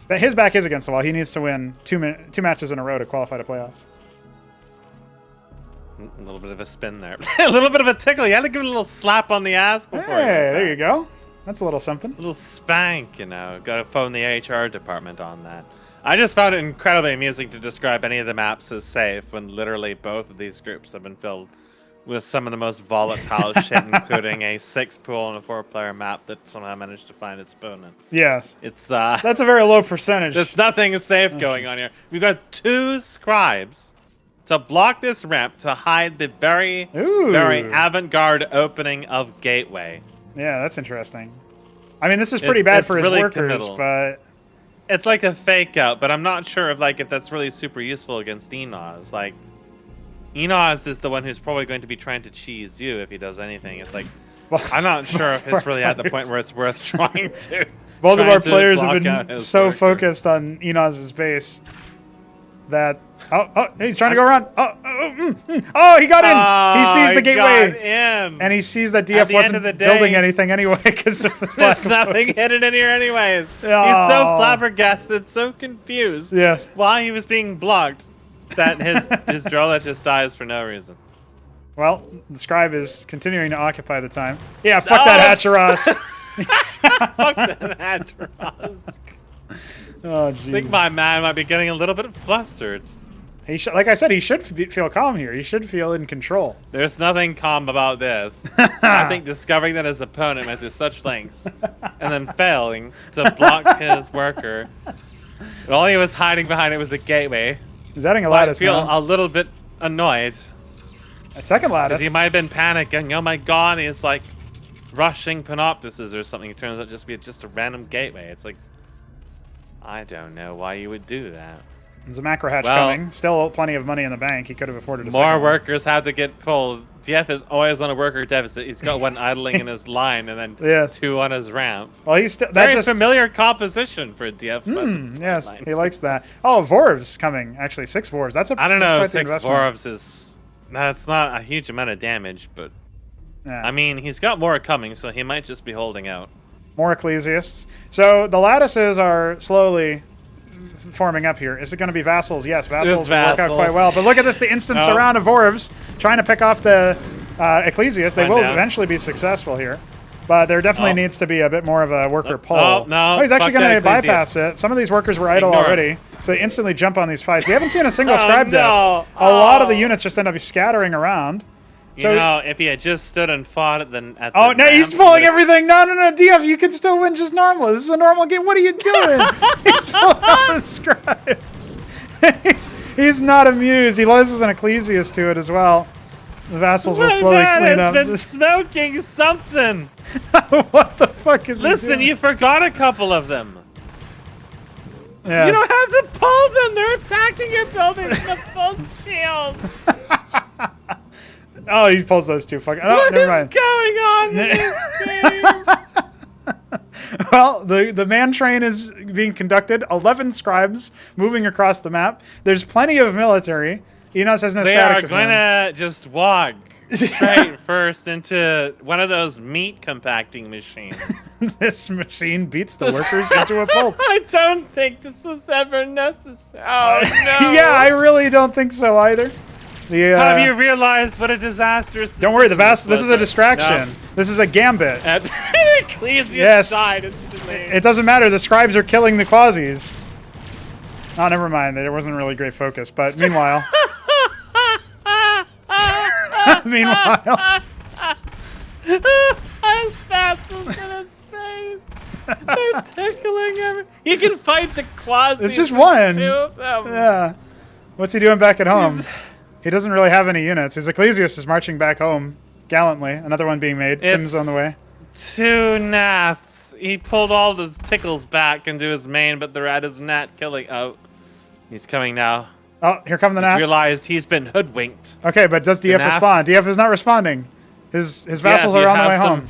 but his back is against the wall. He needs to win two matches in a row to qualify to playoffs. A little bit of a spin there. A little bit of a tickle. You had to give it a little slap on the ass before. Hey, there you go. That's a little something. A little spank, you know. Got to phone the HR department on that. I just found it incredibly amusing to describe any of the maps as safe when literally both of these groups have been filled with some of the most volatile shit, including a 6-pool and a 4-player map that somehow managed to find its opponent. Yes. It's that's a very low percentage. There's nothing safe going on here. We've got 2 scribes to block this ramp to hide the very avant-garde opening of Gateway. Yeah, that's interesting. I mean, this is pretty bad for his really workers, but it's like a fake out, but I'm not sure if that's really super useful against Enoz. Like, Enoz is the one who's probably going to be trying to cheese you if he does anything. It's like, I'm not sure if it's really at the point where it's worth trying to. Both of our players have been so focused on Enoz's base that he's trying to go around. Oh, he got in. He sees the gateway, and he sees that DF wasn't building anything anyway because there's nothing hidden in here anyways. He's so flabbergasted, so confused. Yes. Why he was being blocked that his Drolla just dies for no reason. Well, the scribe is continuing to occupy the time. Yeah, fuck that Hatcheros. Fuck that Hatcheros. Oh, I think my man might be getting a little bit flustered. Like I said, he should feel calm here. He should feel in control. There's nothing calm about this. I think discovering that his opponent went through such lengths and then failing to block his worker. And all he was hiding behind it was a gateway. He's adding a lattice I feel now. a little bit annoyed. That second lattice. Because he might have been panicking. Oh my god, he's like rushing Panoptises or something. It turns out just to be just a random gateway. It's like, I don't know why you would do that. There's a macro hatch coming. Still plenty of money in the bank. He could have afforded a more second workers have to get pulled. DF is always on a worker deficit. He's got one idling in his line and then 2 on his ramp. Well, he's still very familiar composition for DF. Yes, he likes that. Oh, Vorv's coming. Actually, 6 Vorvs. That's a. I don't know. 6 Vorvs is. That's not a huge amount of damage, but I mean, he's got more coming, so he might just be holding out. More Ecclesiasts. So the lattices are slowly forming up here. Is it going to be Vassals? Yes, Vassals will work out quite well. But look at this, the instant surround of Vorvs trying to pick off the Ecclesiasts. They will eventually be successful here. But there definitely needs to be a bit more of a worker pull. Oh, he's actually going to bypass it. Some of these workers were idle already, so they instantly jump on these fights. We haven't seen a single scribe death. A lot of the units just end up scattering around. So, you know, if he had just stood and fought at the no, he's pulling everything. No, DF, you can still win just normally. This is a normal game. What are you doing? He's pulling all the scribes. he's not amused. He loses an Ecclesiast to it as well. The Vassals will slowly clean up. Been smoking something. What the fuck is he doing? Listen, you forgot a couple of them. Yes. You don't have to pull them. They're attacking your building with a full shield. Oh, he pulls those 2. Fuck. What is going on in this game? Well, the man train is being conducted. 11 scribes moving across the map. There's plenty of military. Enos has no static defense. They are going to just walk straight first into one of those meat compacting machines. This machine beats the workers into a pulp. I don't think this was ever necessary. Oh, no. Yeah, I really don't think so either. Have you realized what a disastrous Don't worry, this is a distraction. No. This is a gambit. Ecclesiast died instantly. It doesn't matter. The scribes are killing the quasis. Oh, never mind. There wasn't really great focus. But meanwhile... Vassals in his face. They're tickling him. He can fight the quasis. It's just one. 2 of them. Yeah. What's he doing back at home? He doesn't really have any units. His Ecclesiast is marching back home gallantly. Another one being made. Sim's on the way. 2 gnats. He pulled all his tickles back into his main, but they're at his gnat killing. Oh, he's coming now. Oh, here come the gnats. He's realized he's been hoodwinked. Okay, but does DF respond? DF is not responding. His vassals are on the way home.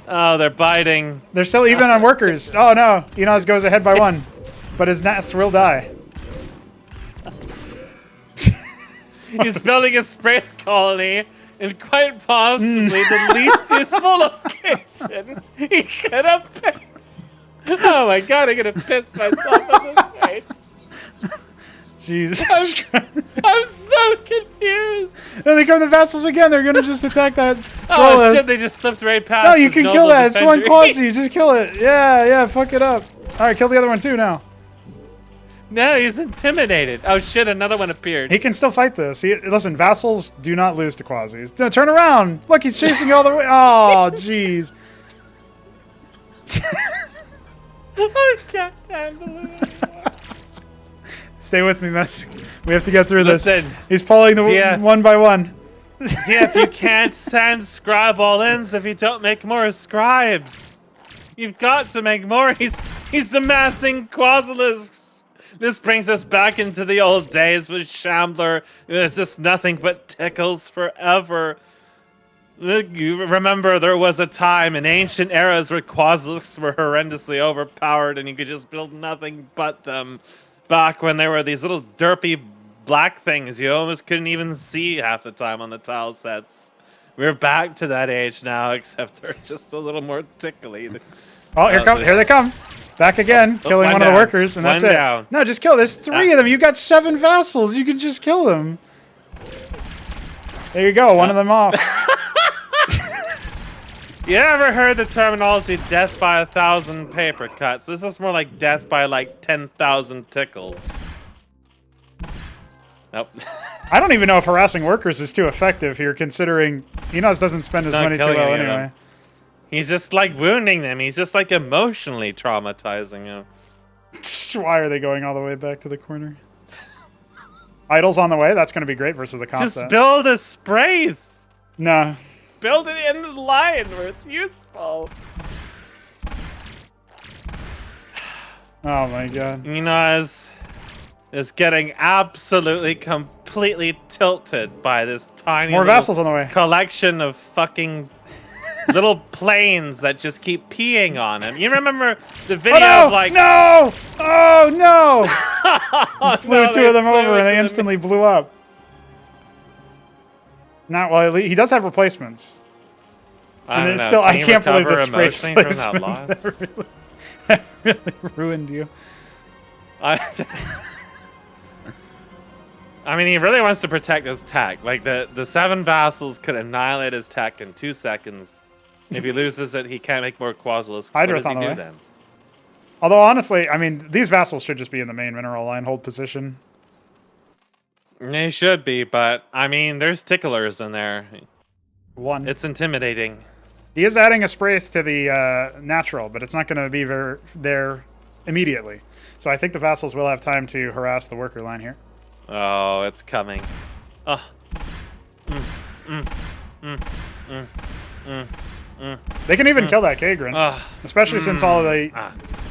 Oh, they're biting. They're still even on workers. Oh no, Enos goes ahead by 1, but his gnats will die. He's building a Spraith colony in quite possibly the least useful location he could have picked. Oh my god, I'm gonna piss myself on this face. Jesus. I'm so confused. Then they come the vassals again. They're gonna just attack that. Oh shit, they just slipped right past. No, you his can noble kill that. It's one defender. quasi. Just kill it. Yeah, fuck it up. All right, kill the other one too now. No, he's intimidated. Oh shit, another one appeared. He can still fight this. Listen, vassals do not lose to quasis. Turn around. Look, he's chasing you all the way. Oh, jeez. I can't handle it anymore. Stay with me, Mess. We have to get through Listen, this. He's pulling the one by one. DF, you can't send scribe all-ins if you don't make more scribes. You've got to make more. He's amassing quasilisks. This brings us back into the old days with Shambler. There's just nothing but tickles forever. You remember there was a time in ancient eras where quasilisks were horrendously overpowered and you could just build nothing but them. Back when there were these little derpy black things you almost couldn't even see half the time on the tile sets. We're back to that age now, except they're just a little more tickly. Oh, here they come. Back again, killing one of the workers, and that's it. Down. No, just kill. There's 3 of them. You got 7 vassals. You can just kill them. There you go. One of them off. You ever heard the terminology death by 1,000 paper cuts? This is more like death by like 10,000 tickles. Nope. I don't even know if harassing workers is too effective here, considering Enos doesn't spend his money too well anyway. He's just like wounding them. He's just like emotionally traumatizing them. Why are they going all the way back to the corner? Idols on the way. That's going to be great versus the comp. Just build a Spraith. No. Build it in the line where it's useful. Oh my god. Enos is getting absolutely completely tilted by this tiny more vassals on the way. Collection of fucking little planes that just keep peeing on him. You remember the video of like no! Oh no! Flew 2 of them over and they instantly blew up. Not well. He does have replacements. And it's still, I can't believe this replacement that really ruined you. I mean, he really wants to protect his tech. Like the 7 vassals could annihilate his tech in 2 seconds. If he loses it, he can't make more quasilisks. What does he do then? Although honestly, I mean, these vassals should just be in the main mineral line hold position. They should be, but I mean, there's ticklers in there. 1. It's intimidating. He is adding a Spraith to the natural, but it's not going to be there immediately. So I think the vassals will have time to harass the worker line here. Oh, it's coming. They can even kill that Kagrin, especially since all of the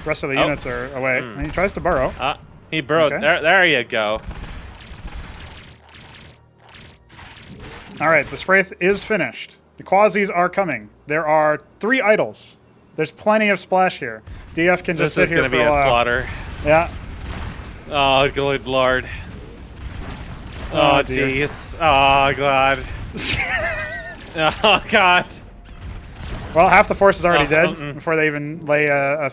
rest of the units are away. And he tries to burrow. He burrowed. Okay. There you go. All right, the Spraith is finished. The quasis are coming. There are 3 idols. There's plenty of splash here. DF can just sit here for a while. This is going to be a slaughter. Yeah. Oh, good lord. Oh, jeez. Oh, God. Oh, God. Well, half the force is already dead before they even lay a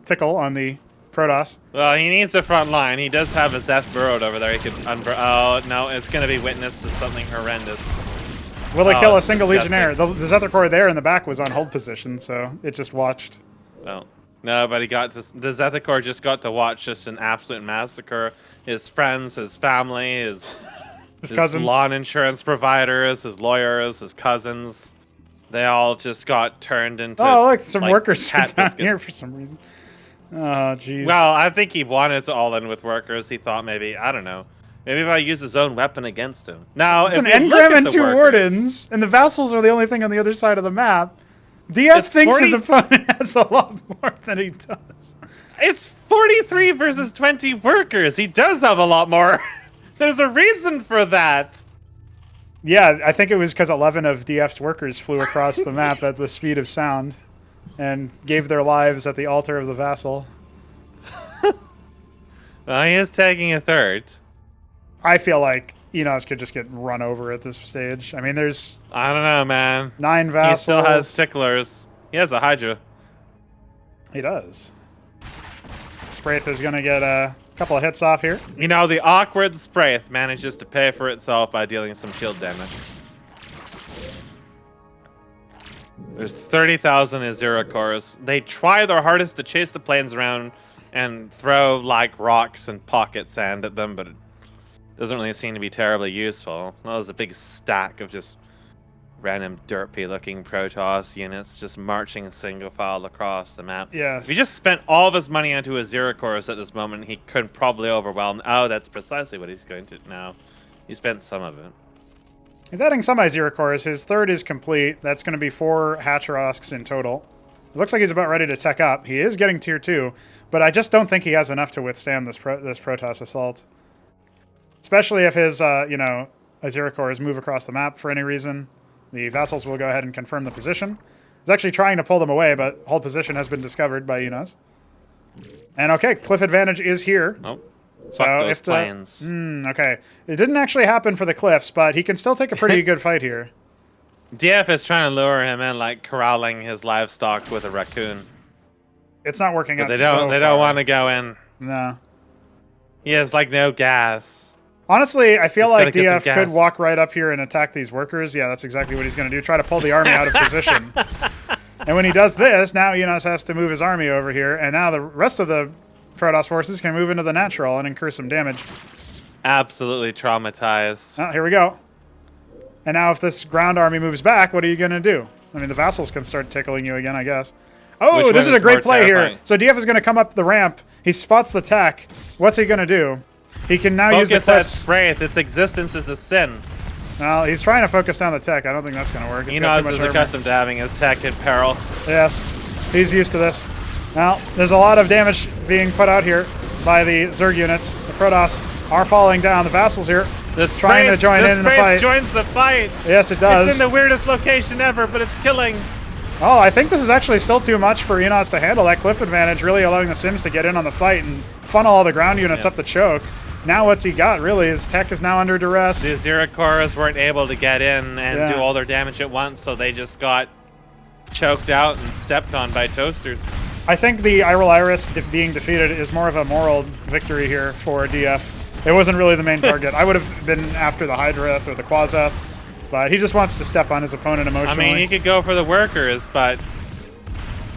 tickle on the Protoss. Well, he needs a front line. He does have his F burrowed over there. He could oh, no, it's going to be witness to something horrendous. Will they kill a single Legionnaire? The Zephyr Core there in the back was on hold position, so it just watched. Well, no, but the Zephyr Core just got to watch just an absolute massacre. His friends, his family, his cousins, lawn insurance providers, his lawyers, his cousins. They all just got turned into look, some like, workers down biscuits. here for some reason. Oh, jeez. Well, I think he wanted to all in with workers. He thought maybe, I don't know, maybe if I use his own weapon against him. Now, it's an engram and 2 wardens, and the vassals are the only thing on the other side of the map. DF thinks his opponent has a lot more than he does. It's 43 versus 20 workers. He does have a lot more. There's a reason for that. Yeah, I think it was because 11 of DF's workers flew across the map at the speed of sound and gave their lives at the altar of the vassal. Well, he is taking a third. I feel like Enos could just get run over at this stage. I mean, there's I don't know, man. 9 vassals. He still has ticklers. He has a Hydra. He does. Spraith is going to get a couple of hits off here. You know, the awkward Spraith manages to pay for itself by dealing some shield damage. There's 30,000 Azura cores. They try their hardest to chase the planes around and throw like rocks and pocket sand at them, but it doesn't really seem to be terribly useful. That was a big stack of just random derpy looking Protoss units just marching single file across the map. Yes. If he just spent all of his money onto Azura cores at this moment, he could probably overwhelm. Oh, that's precisely what he's going to now. He spent some of it. He's adding some Azura cores. His third is complete. That's going to be 4 Hatcherosks in total. It looks like he's about ready to tech up. He is getting tier 2, but I just don't think he has enough to withstand this Protoss assault. Especially if his, Azura cores move across the map for any reason. The vassals will go ahead and confirm the position. He's actually trying to pull them away, but hold position has been discovered by Enos. And okay, cliff advantage is here. Oh. So those if planes. Okay, it didn't actually happen for the cliffs, but he can still take a pretty good fight here. DF is trying to lure him in, like corralling his livestock with a raccoon. It's not working out. But they don't want to go in. No. He has like no gas. Honestly, I feel He's like gotta get DF some could walk right up here and attack these workers. Yeah, that's exactly what he's going to do. Try to pull the army out of position. And when he does this, now Enos has to move his army over here, and now the rest of the Protoss forces can move into the natural and incur some damage. Absolutely traumatized. Oh, here we go. And now if this ground army moves back, what are you going to do? I mean, the vassals can start tickling you again, I guess. Oh, Which this is one a is great more play terrifying? here. So DF is going to come up the ramp. He spots the tech. What's he going to do? He can now use the Focus that cliffs. Spraith. Its existence is a sin. Well, he's trying to focus down the tech. I don't think that's going to work. It's got Enos too much is armor. accustomed to having his tech in peril. Yes, he's used to this. Now, there's a lot of damage being put out here by the Zerg units. The Protoss are falling down. The vassals here trying to join in the fight. Joins the fight. Yes, it does. It's in the weirdest location ever, but it's killing. Oh, I think this is actually still too much for Enos to handle. That cliff advantage really allowing the Sims to get in on the fight and funnel all the ground units up the choke. Now what's he got, really? His tech is now under duress. The Azura cores weren't able to get in and do all their damage at once, so they just got choked out and stepped on by toasters. I think the Iral Iris being defeated is more of a moral victory here for DF. It wasn't really the main target. I would have been after the Hydreth or the Quazeth, but he just wants to step on his opponent emotionally. I mean, he could go for the workers, but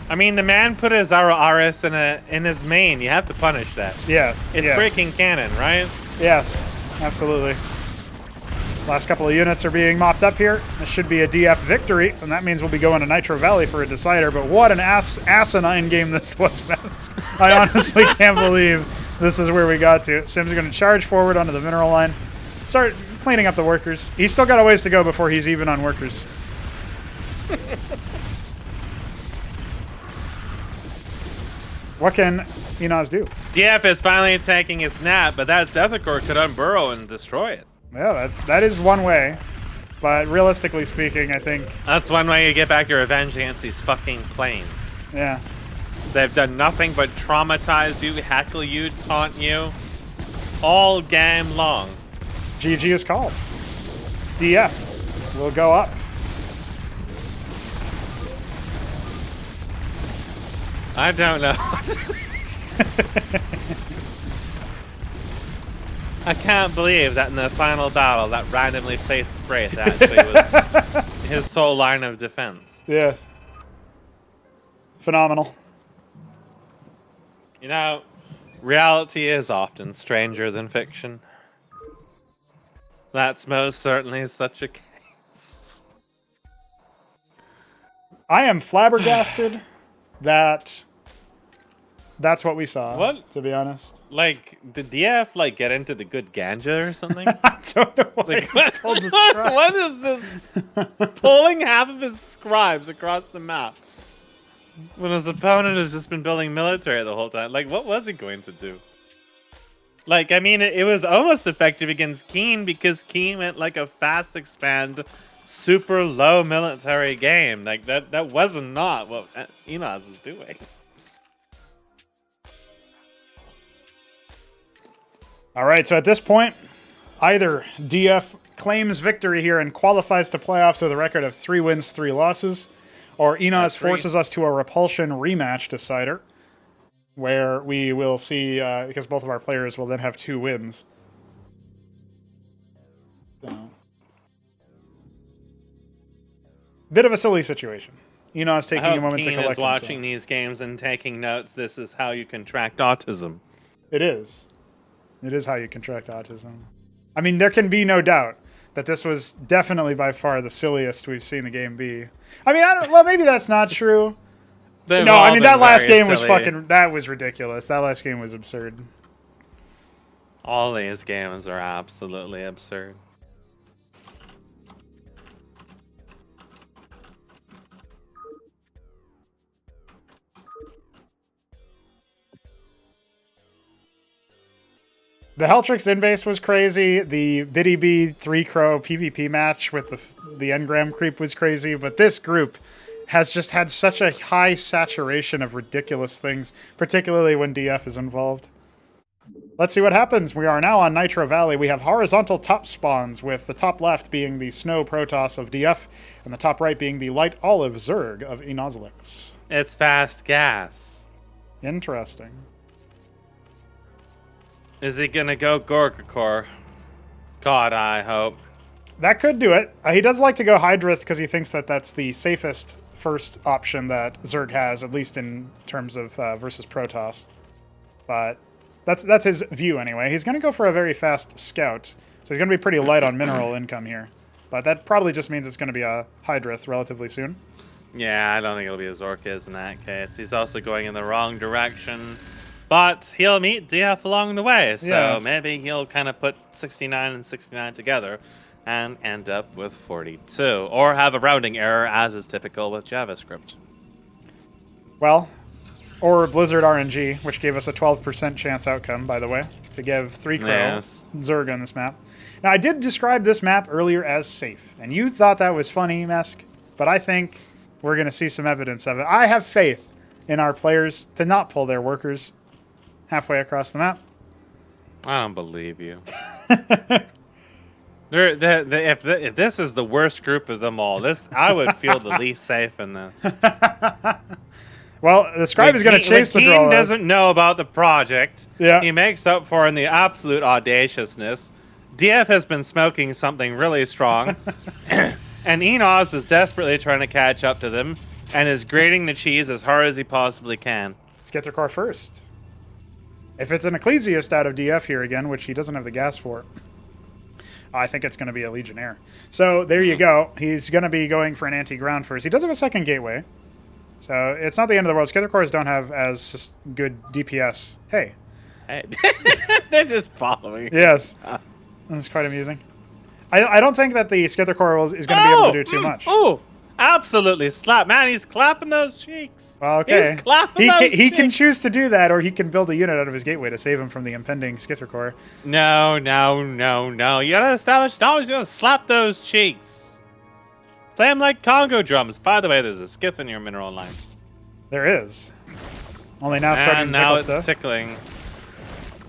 I mean, the man put his Iral Iris in his main. You have to punish that. Yes. It's breaking canon, right? Yes, absolutely. Last couple of units are being mopped up here. This should be a DF victory, and that means we'll be going to Nitro Valley for a decider. But what an asinine game this was, man. I honestly can't believe this is where we got to. Sim's going to charge forward onto the mineral line, start cleaning up the workers. He's still got a ways to go before he's even on workers. What can Enos do? DF is finally taking his nap, but that Zethicor could unburrow and destroy it. Yeah, that is one way. But realistically speaking, I think... That's one way you get back your revenge against these fucking planes. Yeah. They've done nothing but traumatize you, heckle you, taunt you, all game long. GG is called. DF will go up. I don't know. I can't believe that in the final battle, that randomly placed Spraith actually was his sole line of defense. Yes. Phenomenal. You know, reality is often stranger than fiction. That's most certainly such a case. I am flabbergasted that that's what we saw. What? To be honest. Like, did DF like get into the good ganja or something? I don't know why Like, he pulled the scribe. what is this? Pulling half of his scribes across the map when his opponent has just been building military the whole time. Like, what was he going to do? Like, I mean, it was almost effective against Keen because Keen went like a fast expand, super low military game. Like that wasn't not what Enos was doing. All right, so at this point, Either DF claims victory here and qualifies to playoffs with a record of 3 wins, 3 losses, or Enos forces us to a Repulsion rematch decider, where we will see, because both of our players will then have 2 wins. So. Bit of a silly situation. Enos taking a moment to collect himself. Watching these games and taking notes. This is how you contract autism. It is. It is how you contract autism. I mean, there can be no doubt that this was definitely by far the silliest we've seen the game be. I mean, well, maybe that's not true. No, I mean, that last game was that was ridiculous. That last game was absurd. All these games are absolutely absurd. The Heltrix Inbase was crazy. The Biddy B 3 Crow PvP match with the Engram creep was crazy. But this group has just had such a high saturation of ridiculous things, particularly when DF is involved. Let's see what happens. We are now on Nitro Valley. We have horizontal top spawns, with the top left being the Snow Protoss of DF, and the top right being the Light Olive Zerg of Enozliiks. It's fast gas. Interesting. Is he gonna go Gorkakor? God, I hope. That could do it. He does like to go Hydrith because he thinks that that's the safest first option that Zerg has, at least in terms of versus Protoss. But that's his view anyway. He's going to go for a very fast scout, so he's going to be pretty light on mineral income here. But that probably just means it's going to be a Hydrith relatively soon. Yeah, I don't think it'll be a Zorkis in that case. He's also going in the wrong direction. But he'll meet DF along the way, so maybe he'll kind of put 69 and 69 together and end up with 42. Or have a rounding error, as is typical with JavaScript. Well, or Blizzard RNG, which gave us a 12% chance outcome, by the way, to give 3 Crow Zerg on this map. Now, I did describe this map earlier as safe, and you thought that was funny, Mesk, but I think we're going to see some evidence of it. I have faith in our players to not pull their workers halfway across the map. I don't believe you. If this is the worst group of them all, I would feel the least safe in this. Well, the scribe is going to chase the draw. The doesn't know about the project. Yeah. He makes up for in the absolute audaciousness. DF has been smoking something really strong. And Enos is desperately trying to catch up to them and is grating the cheese as hard as he possibly can. Let's get their car first. If it's an Ecclesiast out of DF here again, which he doesn't have the gas for, I think it's going to be a Legionnaire. So there you go. He's going to be going for an anti-ground first. He does have a second gateway, so it's not the end of the world. Skither cores don't have as good DPS. Hey. They're just following. Yes. This is quite amusing. I don't think that the Skither core is going to be able to do too much. Oh! Absolutely slap. Man, he's clapping those cheeks. Well, okay. He's clapping those cheeks. He can choose to do that, or he can build a unit out of his gateway to save him from the impending Skither core. No. You gotta establish knowledge. You gotta slap those cheeks. Play them like Congo drums. By the way, there's a skiff in your mineral line. There is. Only now starting to now it's stuff. tickling.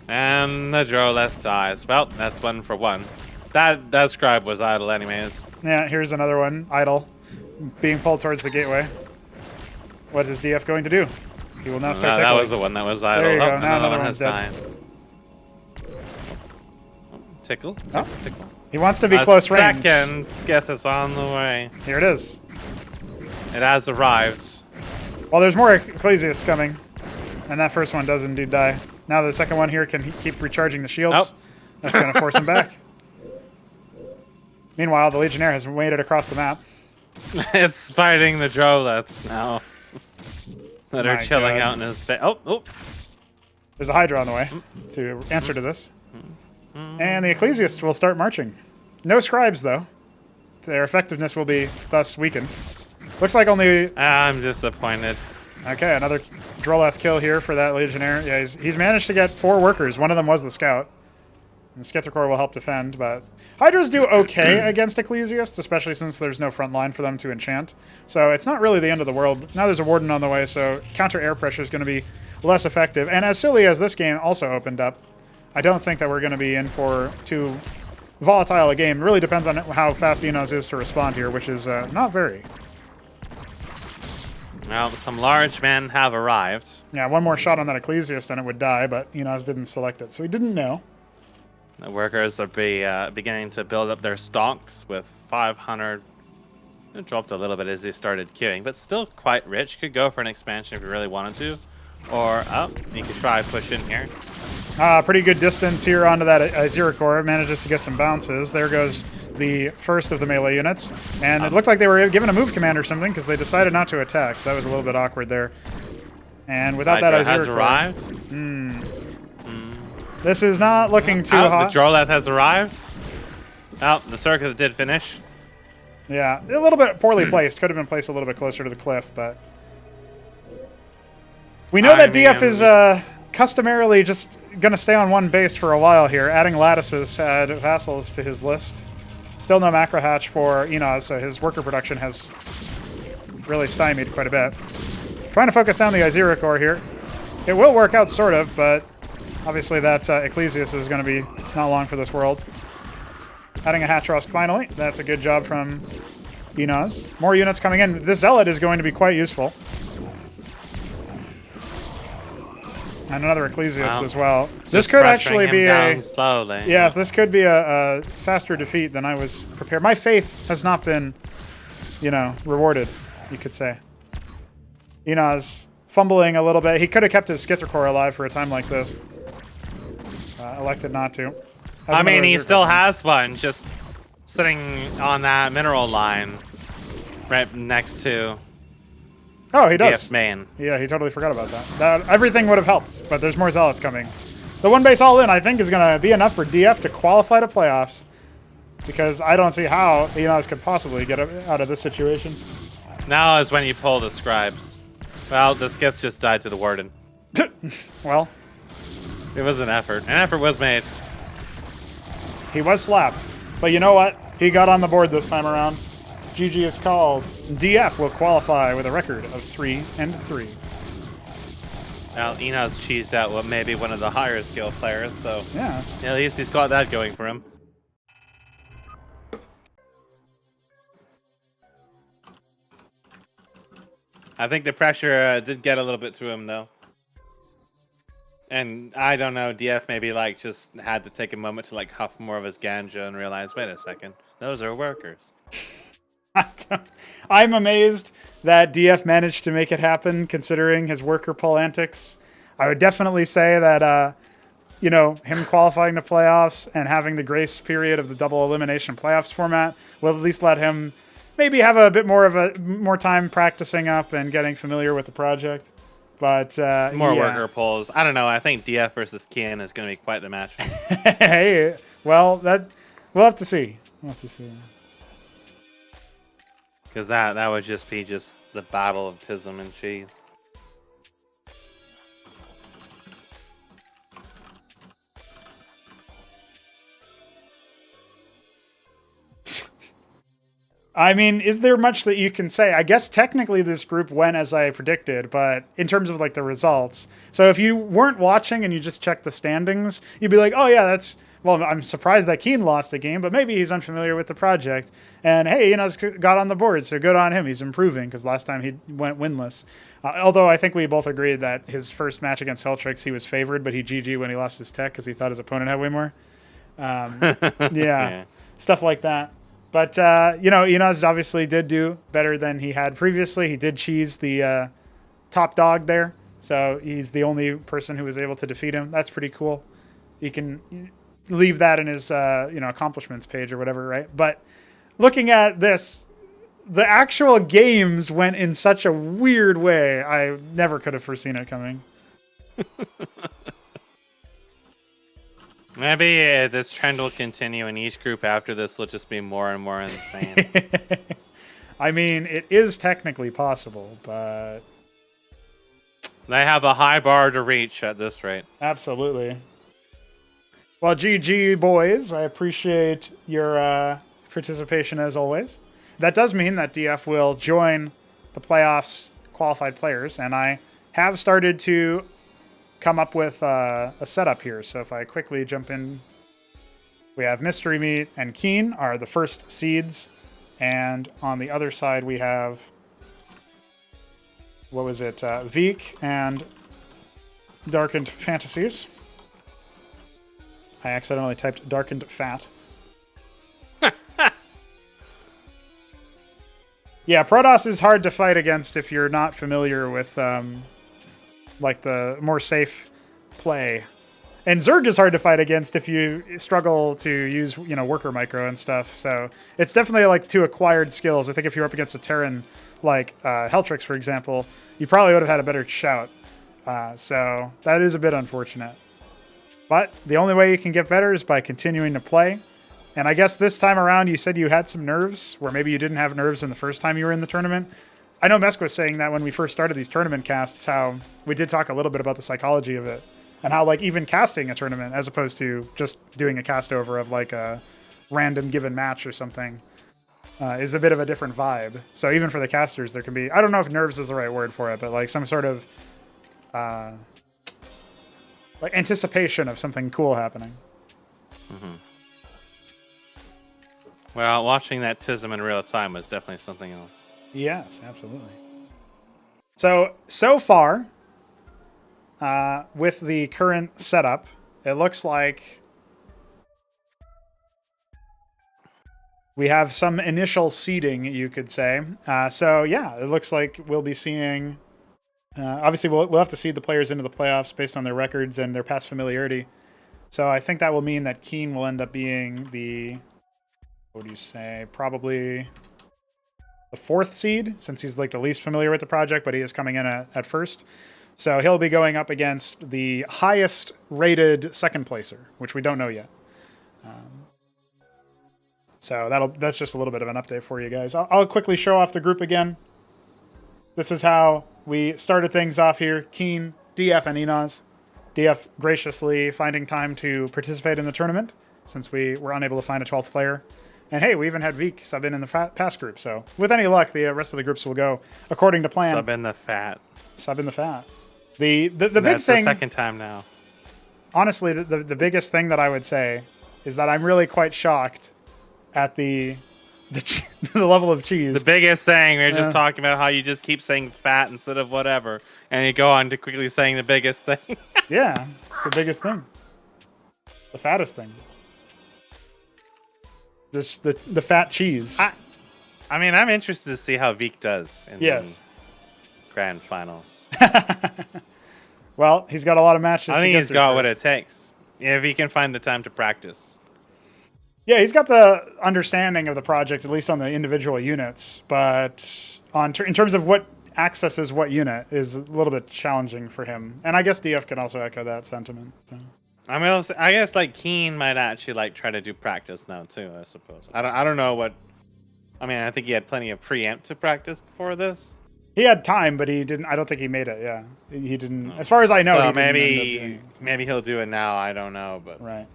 And the Droleth dies. Well, that's 1 for 1. That scribe was idle anyways. Yeah, here's another one. Idle. Being pulled towards the gateway. What is DF going to do? He will now start tickling. That was the one that was idle. There you go. Now another another one one's has dead. died. Tickle. He wants to be close range. Second Skith is on the way. Here it is. It has arrived. Well, there's more Ecclesiasts coming. And that first one does indeed die. Now the second one here can keep recharging the shields. That's going to force him back. Meanwhile, the Legionnaire has waded across the map. It's fighting the Droleths now. That are chilling out in his bed. Oh. There's a Hydra on the way to answer to this. And the Ecclesiasts will start marching. No scribes, though. Their effectiveness will be thus weakened. Looks like only... I'm disappointed. Okay, another Droleth kill here for that Legionnaire. Yeah, he's managed to get 4 workers. One of them was the Scout. And Skither core will help defend, but... Hydras do okay against Ecclesiasts, especially since there's no front line for them to enchant. So it's not really the end of the world. Now there's a Warden on the way, so counter air pressure is going to be less effective. And as silly as this game also opened up, I don't think that we're going to be in for too volatile a game. It really depends on how fast Enos is to respond here, which is not very. Well, some large men have arrived. Yeah, one more shot on that Ecclesiast and it would die, but Enos didn't select it, so he didn't know. The workers are beginning to build up their stocks with 500. It dropped a little bit as they started queuing, but still quite rich. Could go for an expansion if you really wanted to. Or, you could try push in here. Pretty good distance here onto that Aziracore. Manages to get some bounces. There goes the first of the melee units. And it looked like they were given a move command or something because they decided not to attack. So that was a little bit awkward there. And without that Aziracore... has arrived. This is not looking too hot. The Droleth has arrived. Oh, the circus did finish. Yeah, a little bit poorly placed. Could have been placed a little bit closer to the cliff, but... We know that DF is customarily just going to stay on one base for a while here, adding lattices, vassals to his list. Still no macro hatch for Enos, so his worker production has really stymied quite a bit. Trying to focus down the Aziracore here. It will work out, sort of, but obviously that Ecclesiast is going to be not long for this world. Adding a hatch rust finally. That's a good job from Enos. More units coming in. This Zealot is going to be quite useful. And another Ecclesiast as well. This could actually be slowly. Yes, this could be a faster defeat than I was prepared. My faith has not been, rewarded, you could say. Enos fumbling a little bit. He could have kept his Skithracore alive for a time like this. Elected not to. I mean, he still has one, just sitting on that mineral line right next to... Oh, he does. DF's main. Yeah, he totally forgot about that. Everything would have helped, but there's more Zealots coming. The one base all in, I think, is going to be enough for DF to qualify to playoffs. Because I don't see how Enos could possibly get out of this situation. Now is when you pull the scribes. Well, the Skith just died to the Warden. Well. It was an effort. An effort was made. He was slapped. But you know what? He got on the board this time around. GG is called. DF will qualify with a record of 3-3. Well, Enos cheesed out what maybe one of the higher skill players, so yeah, at least he's got that going for him. I think the pressure did get a little bit to him, though. And I don't know, DF maybe just had to take a moment to huff more of his ganja and realize, wait a second, those are workers. I'm amazed that DF managed to make it happen, considering his worker pull antics. I would definitely say that, him qualifying to playoffs and having the grace period of the double elimination playoffs format will at least let him maybe have a bit more time practicing up and getting familiar with the project. But more worker pulls. I don't know. I think DF versus Kian is going to be quite the match. Hey, well, we'll have to see. Because that would just be the battle of Tism and cheese. I mean, is there much that you can say? I guess technically this group went as I predicted, but in terms of the results. So if you weren't watching and you just checked the standings, you'd be like, oh yeah, well, I'm surprised that Keen lost a game, but maybe he's unfamiliar with the project. And hey, got on the board, so good on him. He's improving, because last time he went winless. Although I think we both agreed that his first match against Helltrix, he was favored, but he GG when he lost his tech because he thought his opponent had way more. Yeah, stuff like that. But, Enos obviously did do better than he had previously. He did cheese the top dog there, so he's the only person who was able to defeat him. That's pretty cool. He can leave that in his, accomplishments page or whatever, right? But looking at this, the actual games went in such a weird way. I never could have foreseen it coming. Maybe this trend will continue, and each group after this will just be more and more insane. I mean, it is technically possible, but... They have a high bar to reach at this rate. Absolutely. Well, GG, boys. I appreciate your participation as always. That does mean that DF will join the playoffs qualified players, and I have started to come up with a setup here. So if I quickly jump in We have Mystery Meat and Keen are the first seeds. And on the other side, we have, what was it? Veek and DarkenedFantasies. I accidentally typed Darkened Fat. Yeah, Protoss is hard to fight against if you're not familiar with like the more safe play. And Zerg is hard to fight against if you struggle to use, worker micro and stuff. So it's definitely like two acquired skills. I think if you're up against a Terran like Heltrix, for example, you probably would have had a better shout. So that is a bit unfortunate. But the only way you can get better is by continuing to play. And I guess this time around, you said you had some nerves, where maybe you didn't have nerves in the first time you were in the tournament. I know Mesk was saying that when we first started these tournament casts, how we did talk a little bit about the psychology of it. And how, like, even casting a tournament, as opposed to just doing a cast over of, like, a random given match or something, is a bit of a different vibe. So even for the casters, there can be, I don't know if nerves is the right word for it, but, like, some sort of, like, anticipation of something cool happening. Mm-hmm. Well, watching that TISM in real time was definitely something else. Yes, absolutely. So far, with the current setup, it looks like we have some initial seeding, you could say. So yeah, it looks like we'll be seeing. Obviously, we'll have to seed the players into the playoffs based on their records and their past familiarity. So I think that will mean that Keen will end up being the, what do you say, probably the 4th seed, since he's like the least familiar with the project, but he is coming in at first. So he'll be going up against the highest rated second placer, which we don't know yet. So that's just a little bit of an update for you guys. I'll quickly show off the group again. This is how we started things off here. Keen, DF, and Enoz. DF graciously finding time to participate in the tournament, since we were unable to find a 12th player. And hey, we even had Veek sub in the past group. So with any luck, the rest of the groups will go according to plan. Sub in the fat. Sub in the fat. The big thing. That's the second time now. Honestly, the biggest thing that I would say is that I'm really quite shocked at the level of cheese. The biggest thing, we were just talking about how you just keep saying fat instead of whatever, and you go on to quickly saying the biggest thing. Yeah, it's the biggest thing. The fattest thing. Just the fat cheese. I mean, I'm interested to see how Veek does in the grand finals. Well, he's got a lot of matches. I think he's got what it takes. If he can find the time to practice. Yeah, he's got the understanding of the project, at least on the individual units. But in terms of what accesses what unit is a little bit challenging for him. And I guess DF can also echo that sentiment. So. I mean, I guess like Keen might actually like try to do practice now too. I suppose. I don't know what. I mean, I think he had plenty of preemptive practice before this. He had time, but he didn't. I don't think he made it. Yeah, he didn't. As far as I know, so maybe he'll do it now. I don't know, but right.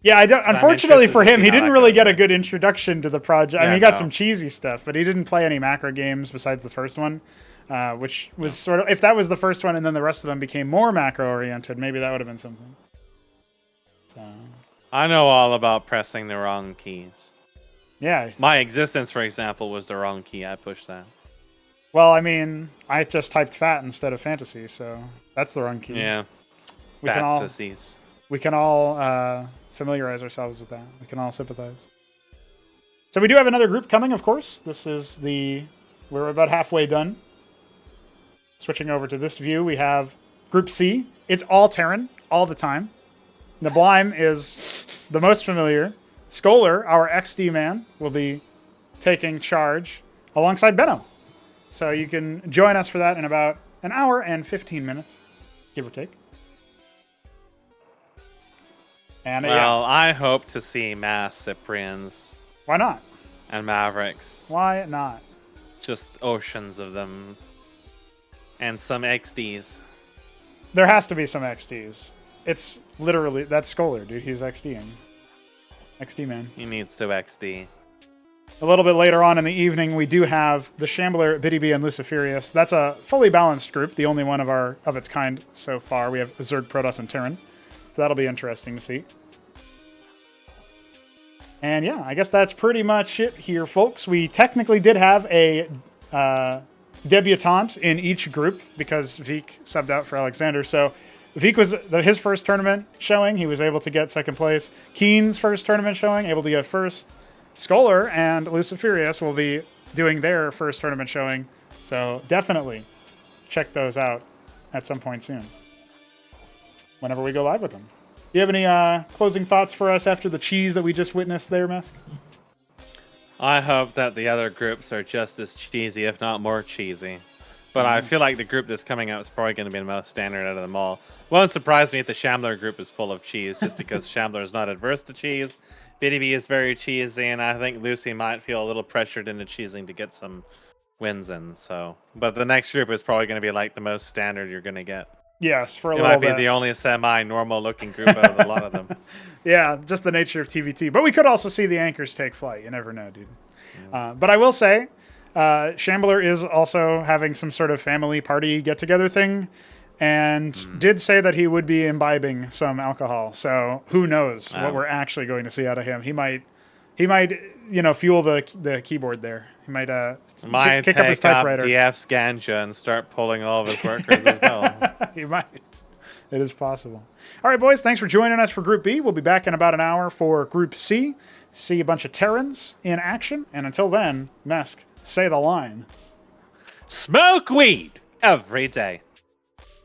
Yeah, I don't. Unfortunately for him, he didn't really get a good introduction to the project. I mean, he got some cheesy stuff, but he didn't play any macro games besides the first one, which was sort of. If that was the first one, and then the rest of them became more macro oriented, maybe that would have been something. So I know all about pressing the wrong keys. Yeah. My existence, for example, was the wrong key. I pushed that. Well, I mean, I just typed fat instead of fantasy, so that's the wrong key. Yeah. We can all familiarize ourselves with that. We can all sympathize. So we do have another group coming, of course. This is we're about halfway done. Switching over to this view, we have Group C. It's all Terran, all the time. Nablime is the most familiar. Scholar, our XD man, will be taking charge alongside Benno. So you can join us for that in about an hour and 15 minutes, give or take. And I hope to see mass Cyprians. Why not? And Mavericks. Why not? Just oceans of them. And some XDs. There has to be some XDs. It's literally, that's Scholar, dude. He's XDing. XD man. He needs to XD. A little bit later on in the evening, we do have the Shambler, Biddy B, and Luciferius. That's a fully balanced group, the only one of its kind so far. We have Zerg, Protoss, and Terran. So that'll be interesting to see. And yeah, I guess that's pretty much it here, folks. We technically did have a debutante in each group because Vic subbed out for Alexander. So Vic was his first tournament showing. He was able to get second place. Keen's first tournament showing, able to get first. Scholar and Luciferius will be doing their first tournament showing. So definitely check those out at some point soon, whenever we go live with them. Do you have any closing thoughts for us after the cheese that we just witnessed there, Mask? I hope that the other groups are just as cheesy, if not more cheesy. But I feel like the group that's coming out is probably going to be the most standard out of them all. Won't surprise me if the Shambler group is full of cheese, just because Shambler is not adverse to cheese. BDB is very cheesy, and I think Lucy might feel a little pressured into cheesing to get some wins in. So, but the next group is probably going to be like the most standard you're going to get. Yes, for a it little might bit. be the only semi-normal looking group out of a lot of them. Yeah, just the nature of TVT. But we could also see the anchors take flight. You never know, dude. But I will say, Shambler is also having some sort of family party get-together thing, and did say that he would be imbibing some alcohol. So who knows what we're actually going to see out of him? He might, fuel the keyboard there. He might kick up his typewriter. DF's ganja and start pulling all of his workers as well. He might. It is possible. All right, boys, thanks for joining us for Group B. We'll be back in about an hour for Group C. See a bunch of Terrans in action. And until then, Mesk, say the line. Smoke weed every day.